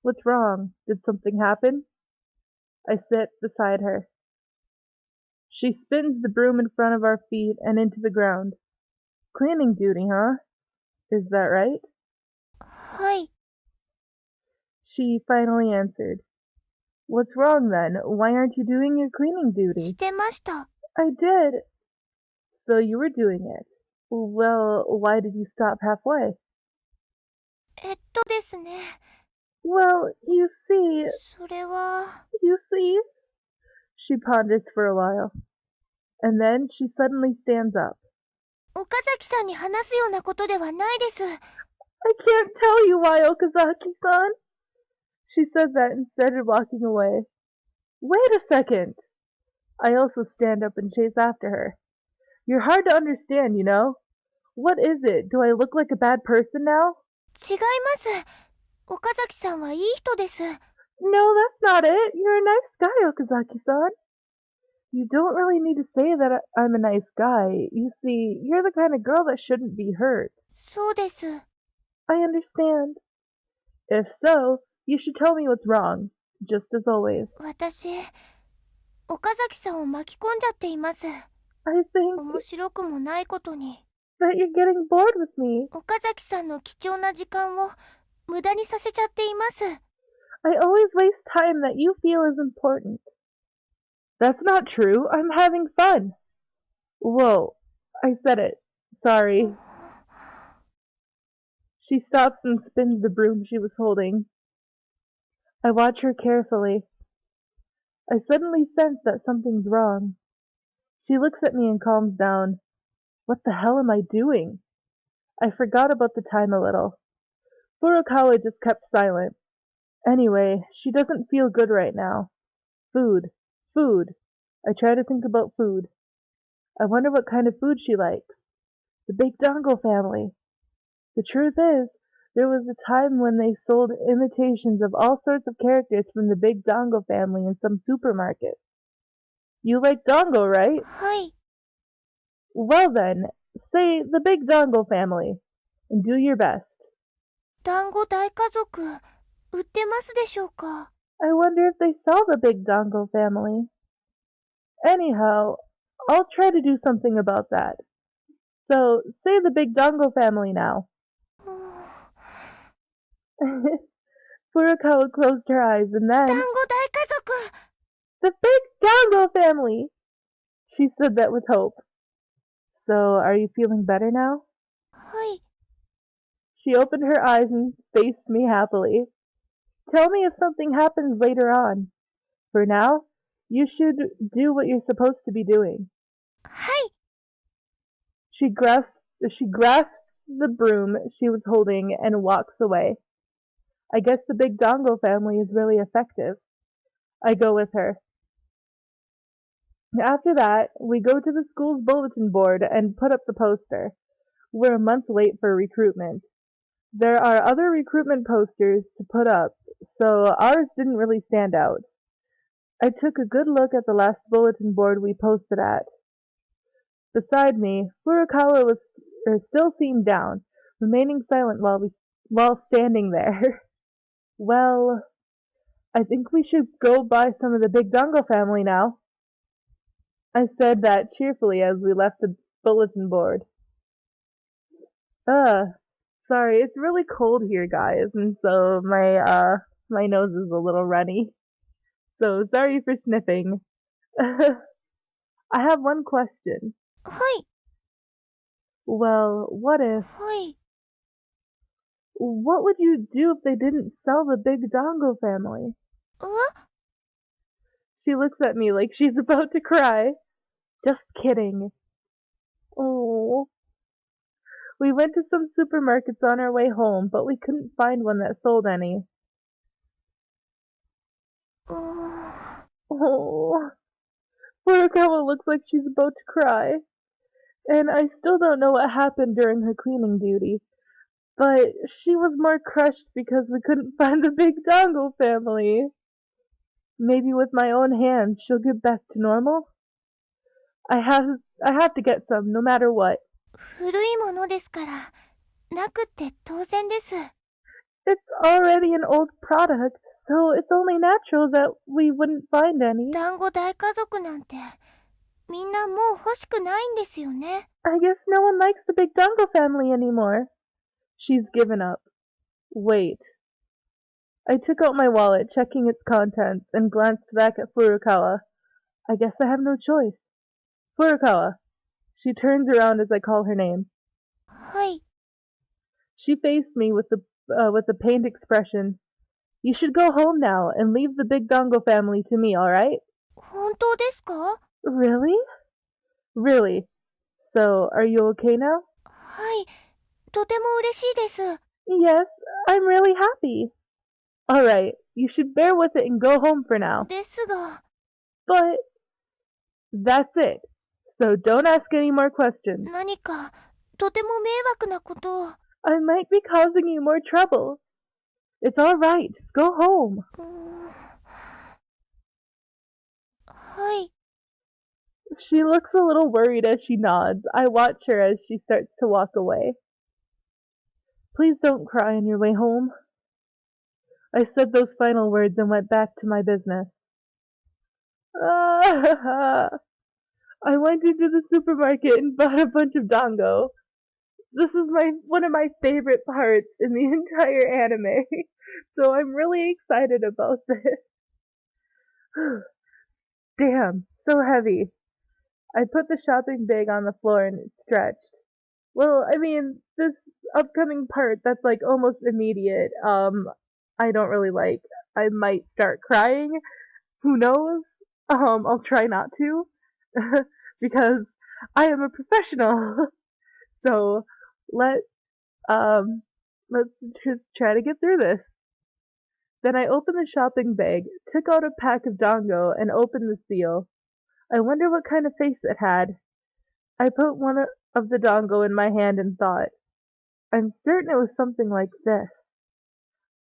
What's wrong? Did something happen? I sit beside her. She spins the broom in front of our feet and into the ground. Cleaning duty, huh? Is that right? はい。 She finally answered. What's wrong then? Why aren't you doing your cleaning し duty? てました。 I did. So you were doing it. Well, why did you stop halfway? ですね。 Well, you see, それは。 you see. She ponders for a while. And then she suddenly stands up. 岡崎さんに話すようなことではないです。 I can't tell you why, Okazaki-san. She said that and started walking away. Wait a second. I also stand up and chase after her. You're hard to understand, you know. What is it? Do I look like a bad person now? 違います。岡崎さんはいい人です。 No, that's not it. You're a nice guy, Okazaki-san. You don't really need to say that I'm a nice guy. You see, you're the kind of girl that shouldn't be hurt. そうです。 I understand. If so, you should tell me what's wrong. Just as always. 私、岡崎さんを巻き込んじゃっています。 I think 面白くもないことに。 that you're getting bored with me. 岡崎さんの貴重な時間を無駄にさせちゃっています。 I always waste time that you feel is important. That's not true. I'm having fun. Whoa, I said it. Sorry. She stops and spins the broom she was holding. I watch her carefully. I suddenly sense that something's wrong. She looks at me and calms down. What the hell am I doing? I forgot about the time a little. Furukawa just kept silent. Anyway, she doesn't feel good right now. Food. I try to think about food. I wonder what kind of food she likes. The Big Dango Family. The truth is, there was a time when they sold imitations of all sorts of characters from the Big Dango Family in some supermarket. You like Dango, right? はい。 Well then, say the Big Dango Family, and do your best. 団子大家族、売ってますでしょうか？ I wonder if they sell the Big Dango Family. Anyhow, I'll try to do something about that. So, say the Big Dango Family now. うーん Furukawa closed her eyes and then, 団子大家族 the Big Dango Family! She said that with hope. So, are you feeling better now? はい。 She opened her eyes and faced me happily. Tell me if something happens later on. For now, you should do what you're supposed to be doing. はい。 She grasps the broom she was holding and walks away. I guess the Big Dango Family is really effective. I go with her. After that, we go to the school's bulletin board and put up the poster. We're a month late for recruitment. There are other recruitment posters to put up, so ours didn't really stand out. I took a good look at the last bulletin board we posted at. Beside me, Furukawa still seemed down, remaining silent while standing there. Well, I think we should go buy some of the Big Dango Family now. I said that cheerfully as we left the bulletin board. Sorry, it's really cold here, guys, and so my nose is a little runny. So sorry for sniffing. I have one question. はい。 Well, what はい。 would you do if they didn't sell the Big Dango Family? うわ She looks at me like she's about to cry. Just kidding. Oh. We went to some supermarkets on our way home, but we couldn't find one that sold any. うーん Oh. Furukawa looks like she's about to cry. And I still don't know what happened during her cleaning duty. But she was more crushed because we couldn't find the Big Dango Family. Maybe with my own hands she'll get back to normal? I have to get some, no matter what. 古いものですから、なくって当然です。 It's already an old product, so it's only natural that we wouldn't find any. 団子大家族なんて、みんなもう欲しくないんですよね。 I guess no one likes the Big Dango Family anymore. She's given up. Wait. I took out my wallet, checking its contents, and glanced back at Furukawa. I guess I have no choice. Furukawa. She turns around as I call her name. はい。 She faced me with a pained expression. You should go home now and leave the Big Dango Family to me, alright? 本当ですか？ Really? Really. So, are you okay now? はい。とても嬉しいです。 Yes, I'm really happy. Alright, you should bear with it and go home for now. ですが、 But, that's it. So don't ask any more questions. 何かとても迷惑なことを。 I might be causing you more trouble. It's alright, just go home. うーんはい。 She looks a little worried as she nods. I watch her as she starts to walk away. Please don't cry on your way home. I said those final words and went back to my business. I went into the supermarket and bought a bunch of dango. This is one of my favorite parts in the entire anime, so I'm really excited about this. Damn, so heavy. I put the shopping bag on the floor and it stretched. Well, I mean, this upcoming part that's like almost immediate, I don't really like. I might start crying. Who knows? I'll try not to. Because I am a professional. So let's just try to get through this. Then I opened the shopping bag, took out a pack of dango, and opened the seal. I wonder what kind of face it had. I put one of the dango in my hand and thought, I'm certain it was something like this.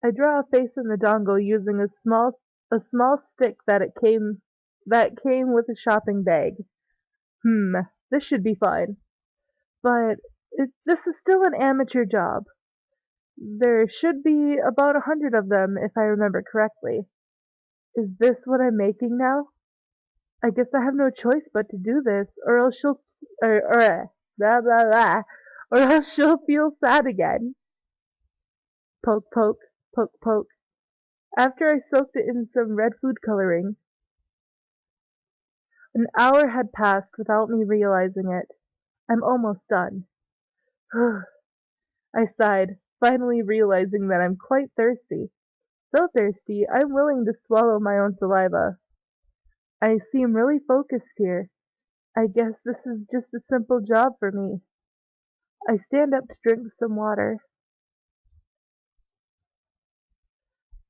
I draw a face in the dango using a small stick that that came with a shopping bag. This should be fine. But this is still an amateur job. There should be about 100 of them, if I remember correctly. Is this what I'm making now? I guess I have no choice but to do this, or else blah blah blah, or else she'll feel sad again. Poke poke, poke poke. After I soaked it in some red food coloring, an hour had passed without me realizing it. I'm almost done. I sighed, finally realizing that I'm quite thirsty. So thirsty, I'm willing to swallow my own saliva. I seem really focused here. I guess this is just a simple job for me. I stand up to drink some water.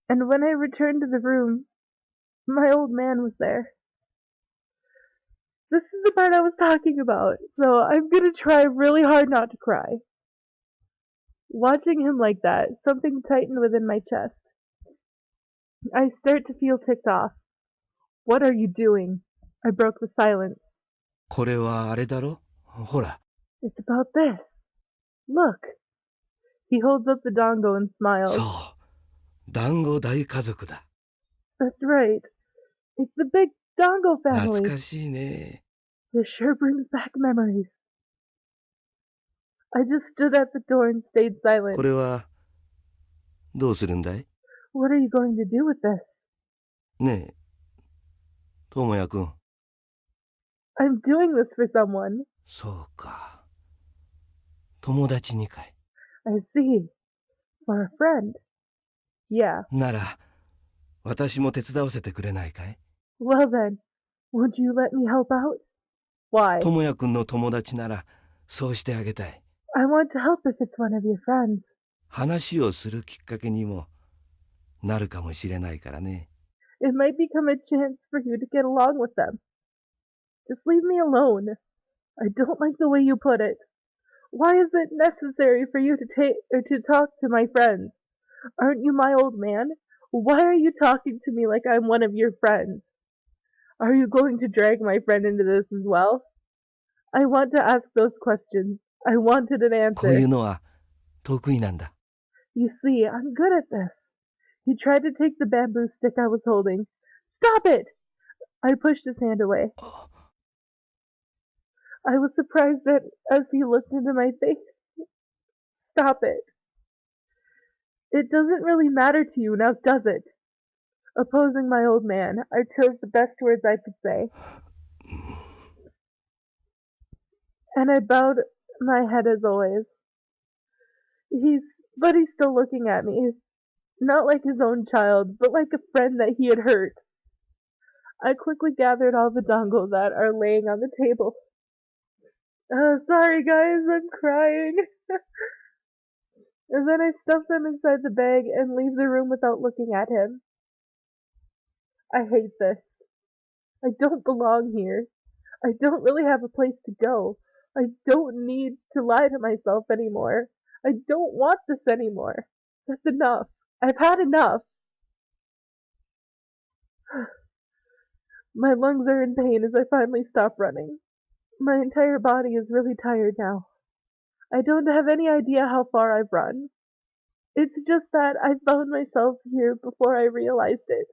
And when I returned to the room, my old man was there. This is the part I was talking about, so I'm gonna try really hard not to cry. Watching him like that, something tightened within my chest. I start to feel ticked off. What are you doing? I broke the silence. これはあれだろ？ほら。 It's about this. Look. He holds up the dango and smiles. そう。団子大家族だ。 That's right. It's the Big Dango 懐 Family. かしいね。 This sure brings back memories. I just stood at the door and stayed こ silent. れはどうするんだい？ What are you going to do with this? ねえ、ともやくん。 I'm doing this for someone. そうか。友達にかい。 I see. For a friend. Yeah. なら、私も手伝わせてくれないかい？ Well then, won't you let me help out? Why? ともやくんの友達なら、そうしてあげたい。 I want to help if it's one of your friends. 話をするきっかけにもなるかもしれないからね。 It might become a chance for you to get along with them. Just leave me alone. I don't like the way you put it. Why is it necessary for you to talk to my friends? Aren't you my old man? Why are you talking to me like I'm one of your friends? Are you going to drag my friend into this as well? I want to ask those questions. I wanted an こうい answer. うのは得意なんだ。 You see, I'm good at this. He tried to take the bamboo stick I was holding. Stop it! I pushed his hand away. I was surprised that as he looked into my face. Stop it. It doesn't really matter to you now, does it? Opposing my old man, I chose the best words I could say. And I bowed my head as always. But he's still looking at me. Not like his own child, but like a friend that he had hurt. I quickly gathered all the dango that are laying on the table. Sorry guys, I'm crying. And then I stuff them inside the bag and leave the room without looking at him. I hate this. I don't belong here. I don't really have a place to go. I don't need to lie to myself anymore. I don't want this anymore. That's enough. I've had enough. My lungs are in pain as I finally stop running. My entire body is really tired now. I don't have any idea how far I've run. It's just that I found myself here before I realized it.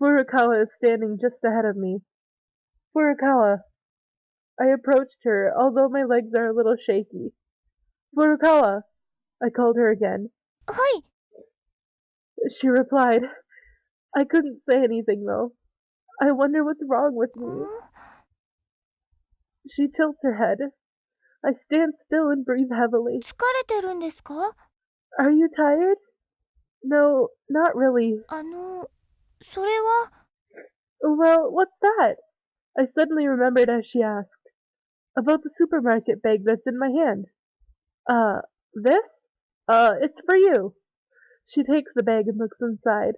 Furukawa is standing just ahead of me. Furukawa. I approached her, although my legs are a little shaky. Furukawa. I called her again. はい。 She replied. I couldn't say anything though. I wonder what's wrong with me. She tilts her head. I stand still and breathe heavily. 疲れてるんですか？ Are you tired? No, not really. それは。 Well, what's that? I suddenly remembered as she asked. About the supermarket bag that's in my hand. This? It's for you. She takes the bag and looks inside.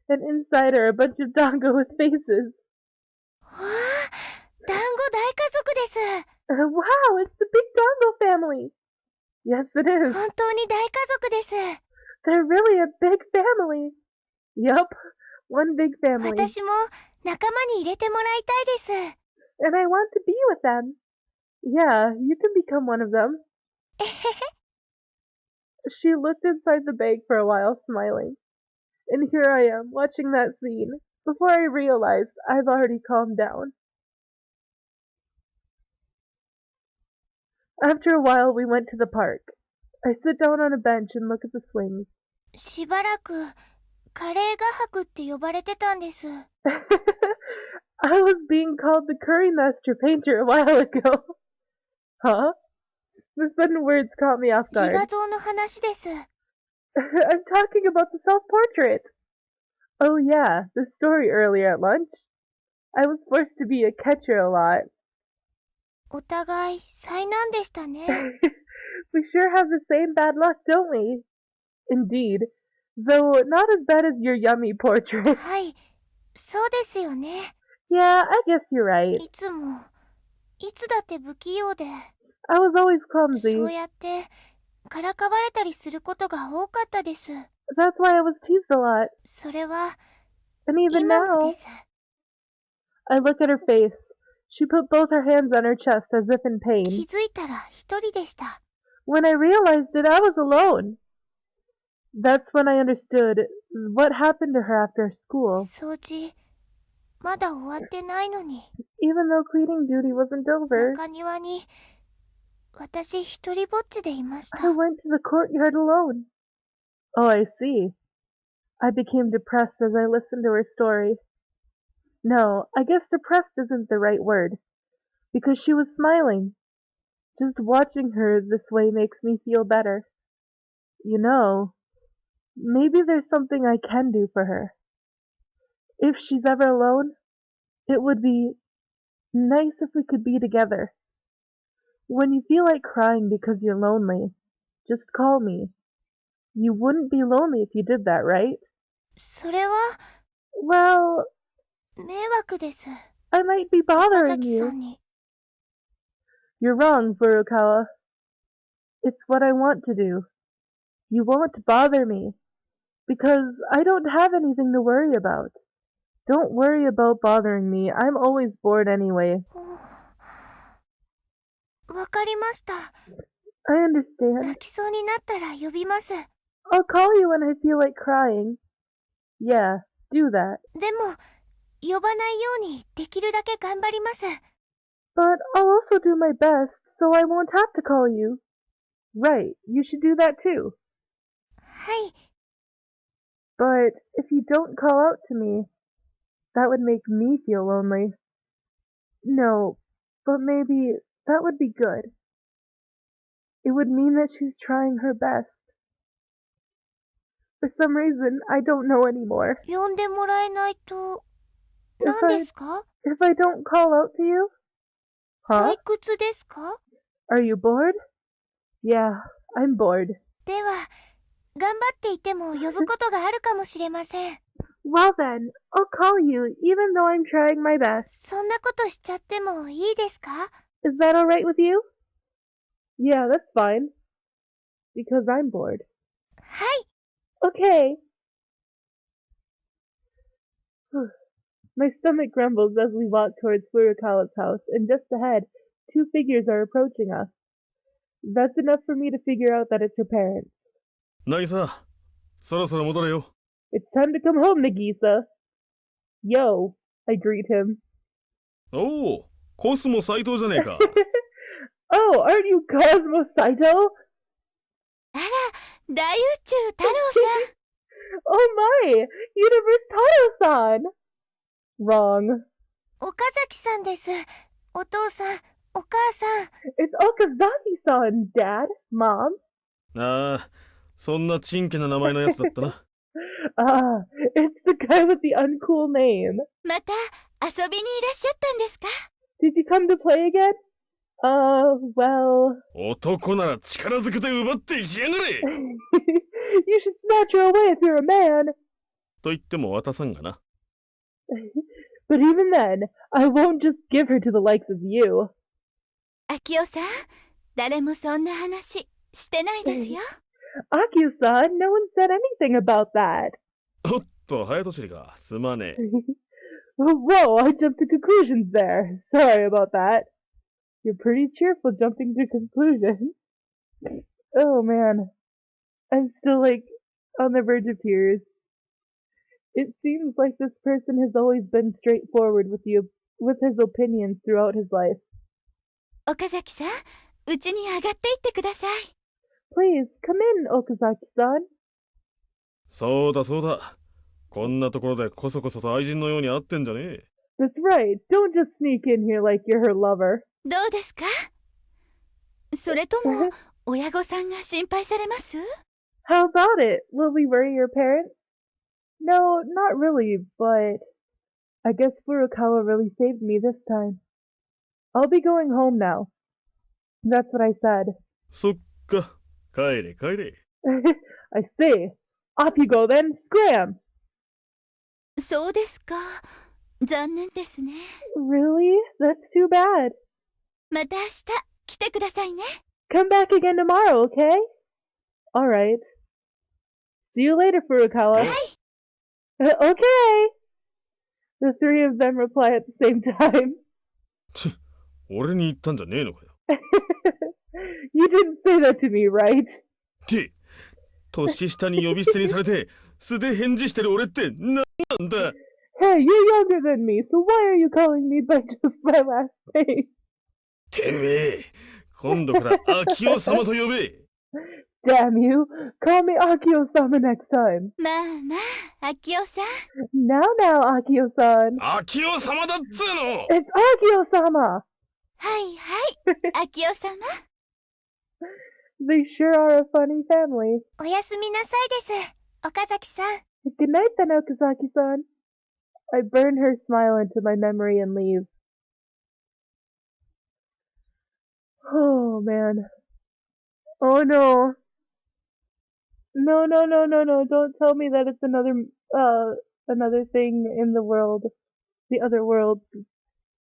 And inside are a bunch of dango with faces. わあ、団子大家族です。 Wow, it's the Big Dango Family. Yes, it is. 本当に大家族です。 They're really a big family. Yup. One big family. 私も仲間に入れてもらいたいです。 And I want to be with them. Yeah, you can become one of them. She looked inside the bag for a while, smiling. And here I am, watching that scene, before I realized I've already calmed down. After a while, we went to the park. I sit down on a bench and look at the swings. しばらくカレー画伯って呼ばれてたんです。 I was being called the Curry Master Painter a while ago. Huh? The sudden words caught me off 自 guard. 画像の話です。 I'm talking about the self-portrait. Oh yeah, the story earlier at lunch. I was forced to be a catcher a lot. お互い災難でしたね。 We sure have the same bad luck, don't we? Indeed. Though not as bad as your yummy portrait. はい、そうですよね。 Yeah, I guess you're right. いつだって不器用で、 I was always そう clumsy. やってからかわれたりすることが多かったです。 That's why I was teased a lot. それは And even 今も now, です。 I look at her face. She put both her hands on her chest as if in 気 pain. づいたら一人でした。 When I realized it, I was alone. That's when I understood what happened to her after school. 掃除まだ終わってないのに、 Even though cleaning duty wasn't over, 中庭に私一人ぼっちでいまし I た。 went to the courtyard alone. Oh, I see. I became depressed as I listened to her story. No, I guess depressed isn't the right word, because she was smiling. Just watching her this way makes me feel better. You know, maybe there's something I can do for her. If she's ever alone, it would be nice if we could be together. When you feel like crying because you're lonely, just call me. You wouldn't be lonely if you did that, right? それは Well, 迷惑です。 I might be 岡 bothering 崎さ you. んに。 You're wrong, Furukawa. It's what I want to do. You won't bother me, because I don't have anything to worry about. Don't worry about bothering me. I'm always bored anyway. わかりました。 I understand. 泣きそうになったら呼びます。 I'll call you when I feel like crying. Yeah, do that. でも、呼ばないようにできるだけ頑張ります。 But I'll also do my best, so I won't have to call you. Right, you should do that too. はい、 But if you don't call out to me, that would make me feel lonely. No, but maybe that would be good. It would mean that she's trying her best. For some reason, I don't know anymore. 呼んでもらえないと、 If 何ですか？ If I don't call out to you? Huh? 退屈ですか？ Are you bored? Yeah, I'm bored. では、頑張っていても呼ぶことがあるかもしれません。 Well then, I'll call you even though I'm trying my best. そんなことしちゃってもいいですか？ Is that alright with you? Yeah, that's fine. Because I'm bored. はい、 Okay. My stomach grumbles as we walk towards Furukawa's house, and just ahead, two figures are approaching us. That's enough for me to figure out that it's her parents. 渚、そろそろ戻れよ。 It's time to come home, Nagisa. Yo, I greet him. おお、コスモ斎藤じゃねえか。 Oh, aren't you Cosmo Saito? あら、大宇宙太郎さん。 Oh my, Universe Taro-san! Wrong. 岡崎さんです。お父さん、お母さん。 It's Okazaki-san, Dad, Mom. ああ、そんなチンケな名前のやつだったな。Ah, it's the guy with the uncool name. また遊びにいらっしゃったんですか？ Did you come to play again? Well... 男なら力ずくで奪っていきやがれ You should snatch her away if you're a man. と言っても渡さんがな。But even then, I won't just give her to the likes of you. 秋代さん、誰もそんな話してないですよ。 Akio-san, no one said anything about that. おっと早とちりか。すまねえ。Whoa, I jumped to conclusions there. Sorry about that. You're pretty cheerful jumping to conclusions. Oh man, I'm still like on the verge of tears. It seems like this person has always been straightforward with his opinions throughout his life. 岡崎さん、うちに上がっていってください。Please, come in, Okazaki-san. そうだそうだ。こんなところでこそこそと愛人のように会ってんじゃねえ。That's right. Don't just sneak in here like you're her lover. どうですか？それとも、親御さんが心配されます？ How about it? Will we worry your parents? No, not really, but I guess Furukawa really saved me this time. I'll be going home now. That's what I said. そっか。帰れ帰れ。I say, off you go then, scram! そうですか。残念ですね。Really? That's too bad. また明日来てくださいね。Come back again tomorrow, okay? Alright. See you later, Furukawa. Okay! The three of them reply at the same time. 俺に言ったんじゃねえのかよ。You didn't say that to me, right? って、年下に呼び捨てにされて、素で返事してる俺ってなんだ。 Hey, you're younger than me, so why are you calling me by just my last name? てめえ、今度から秋代様と呼べ。Damn you! Call me Akio-sama next time. まあまあ、秋代さん。Now, Akio-san. 秋代様だっつうの。 It's Akio-sama! はいはい、秋代様。They sure are a funny family. おやすみなさいです、岡崎さん。 Good night then, Okazaki-san. I burn her smile into my memory and leave. Oh, man. Oh, no. No, no, no, no, no. Don't tell me that it's another thing in the world. The other world.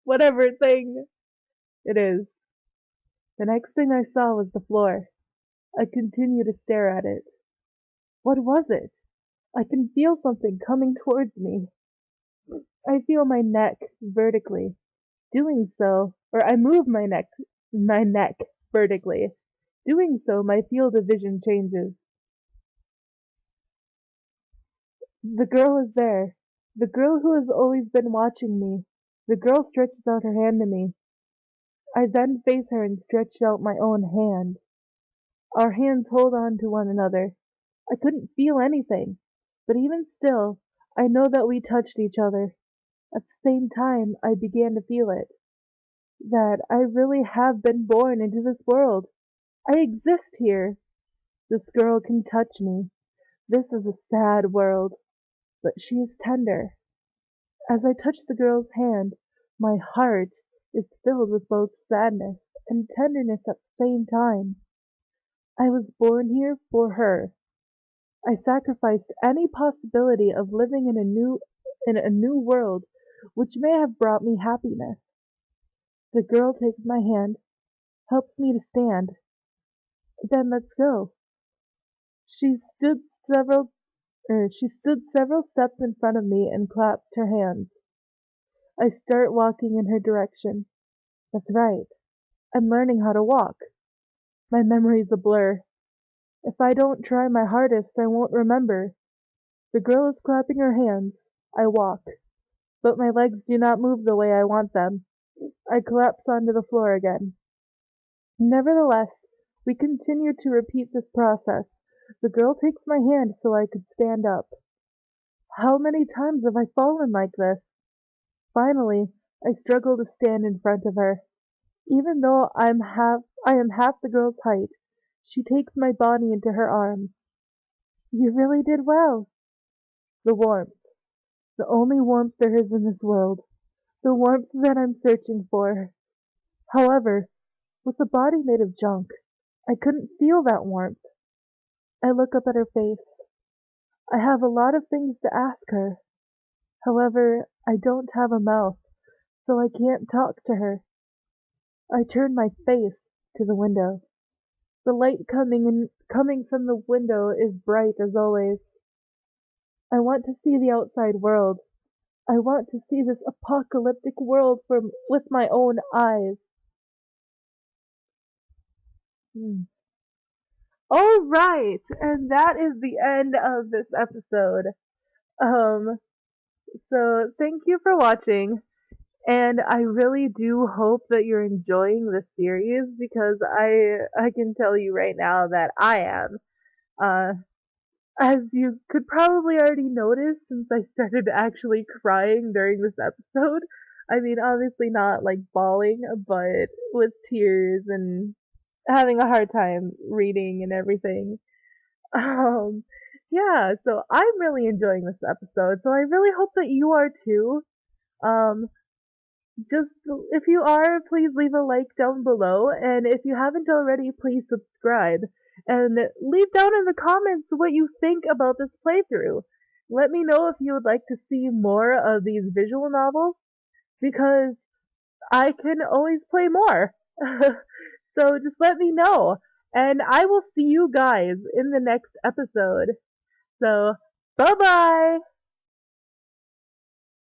Whatever thing it is. The next thing I saw was the floor. I continued to stare at it. What was it? I can feel something coming towards me. I feel my neck vertically. Doing so, or I move my neck vertically. Doing so, my field of vision changes. The girl is there. The girl who has always been watching me. The girl stretches out her hand to me. I then face her and stretch out my own hand. Our hands hold on to one another. I couldn't feel anything, but even still, I know that we touched each other. At the same time, I began to feel it. That I really have been born into this world. I exist here. This girl can touch me. This is a sad world, but she is tender. As I touch the girl's hand, my heart is filled with both sadness and tenderness at the same time. I was born here for her. I sacrificed any possibility of living in a new world which may have brought me happiness. The girl takes my hand, helps me to stand. Then let's go. She stood several steps in front of me and clasped her hands. I start walking in her direction. That's right. I'm learning how to walk. My memory's a blur. If I don't try my hardest, I won't remember. The girl is clapping her hands. I walk. But my legs do not move the way I want them. I collapse onto the floor again. Nevertheless, we continue to repeat this process. The girl takes my hand so I could stand up. How many times have I fallen like this? Finally, I struggle to stand in front of her. Even though I am half the girl's height, she takes my body into her arms. You really did well. The warmth. The only warmth there is in this world. The warmth that I'm searching for. However, with a body made of junk, I couldn't feel that warmth. I look up at her face. I have a lot of things to ask her. However, I don't have a mouth, so I can't talk to her. I turn my face to the window. The light coming from the window is bright as always. I want to see the outside world. I want to see this apocalyptic world with my own eyes. Hmm. All right, and that is the end of this episode. Um, so thank you for watching, and I really do hope that you're enjoying this series because I can tell you right now that I am. Uh, as you could probably already notice since I started actually crying during this episode. I mean, obviously not like bawling, but with tears and having a hard time reading and everything. Um, yeah, so I'm really enjoying this episode, so I really hope that you are too. Um, just if you are, please leave a like down below, and if you haven't already, please subscribe and leave down in the comments what you think about this playthrough. Let me know if you would like to see more of these visual novels because I can always play more. So just let me know, and I will see you guys in the next episode. So, bye bye!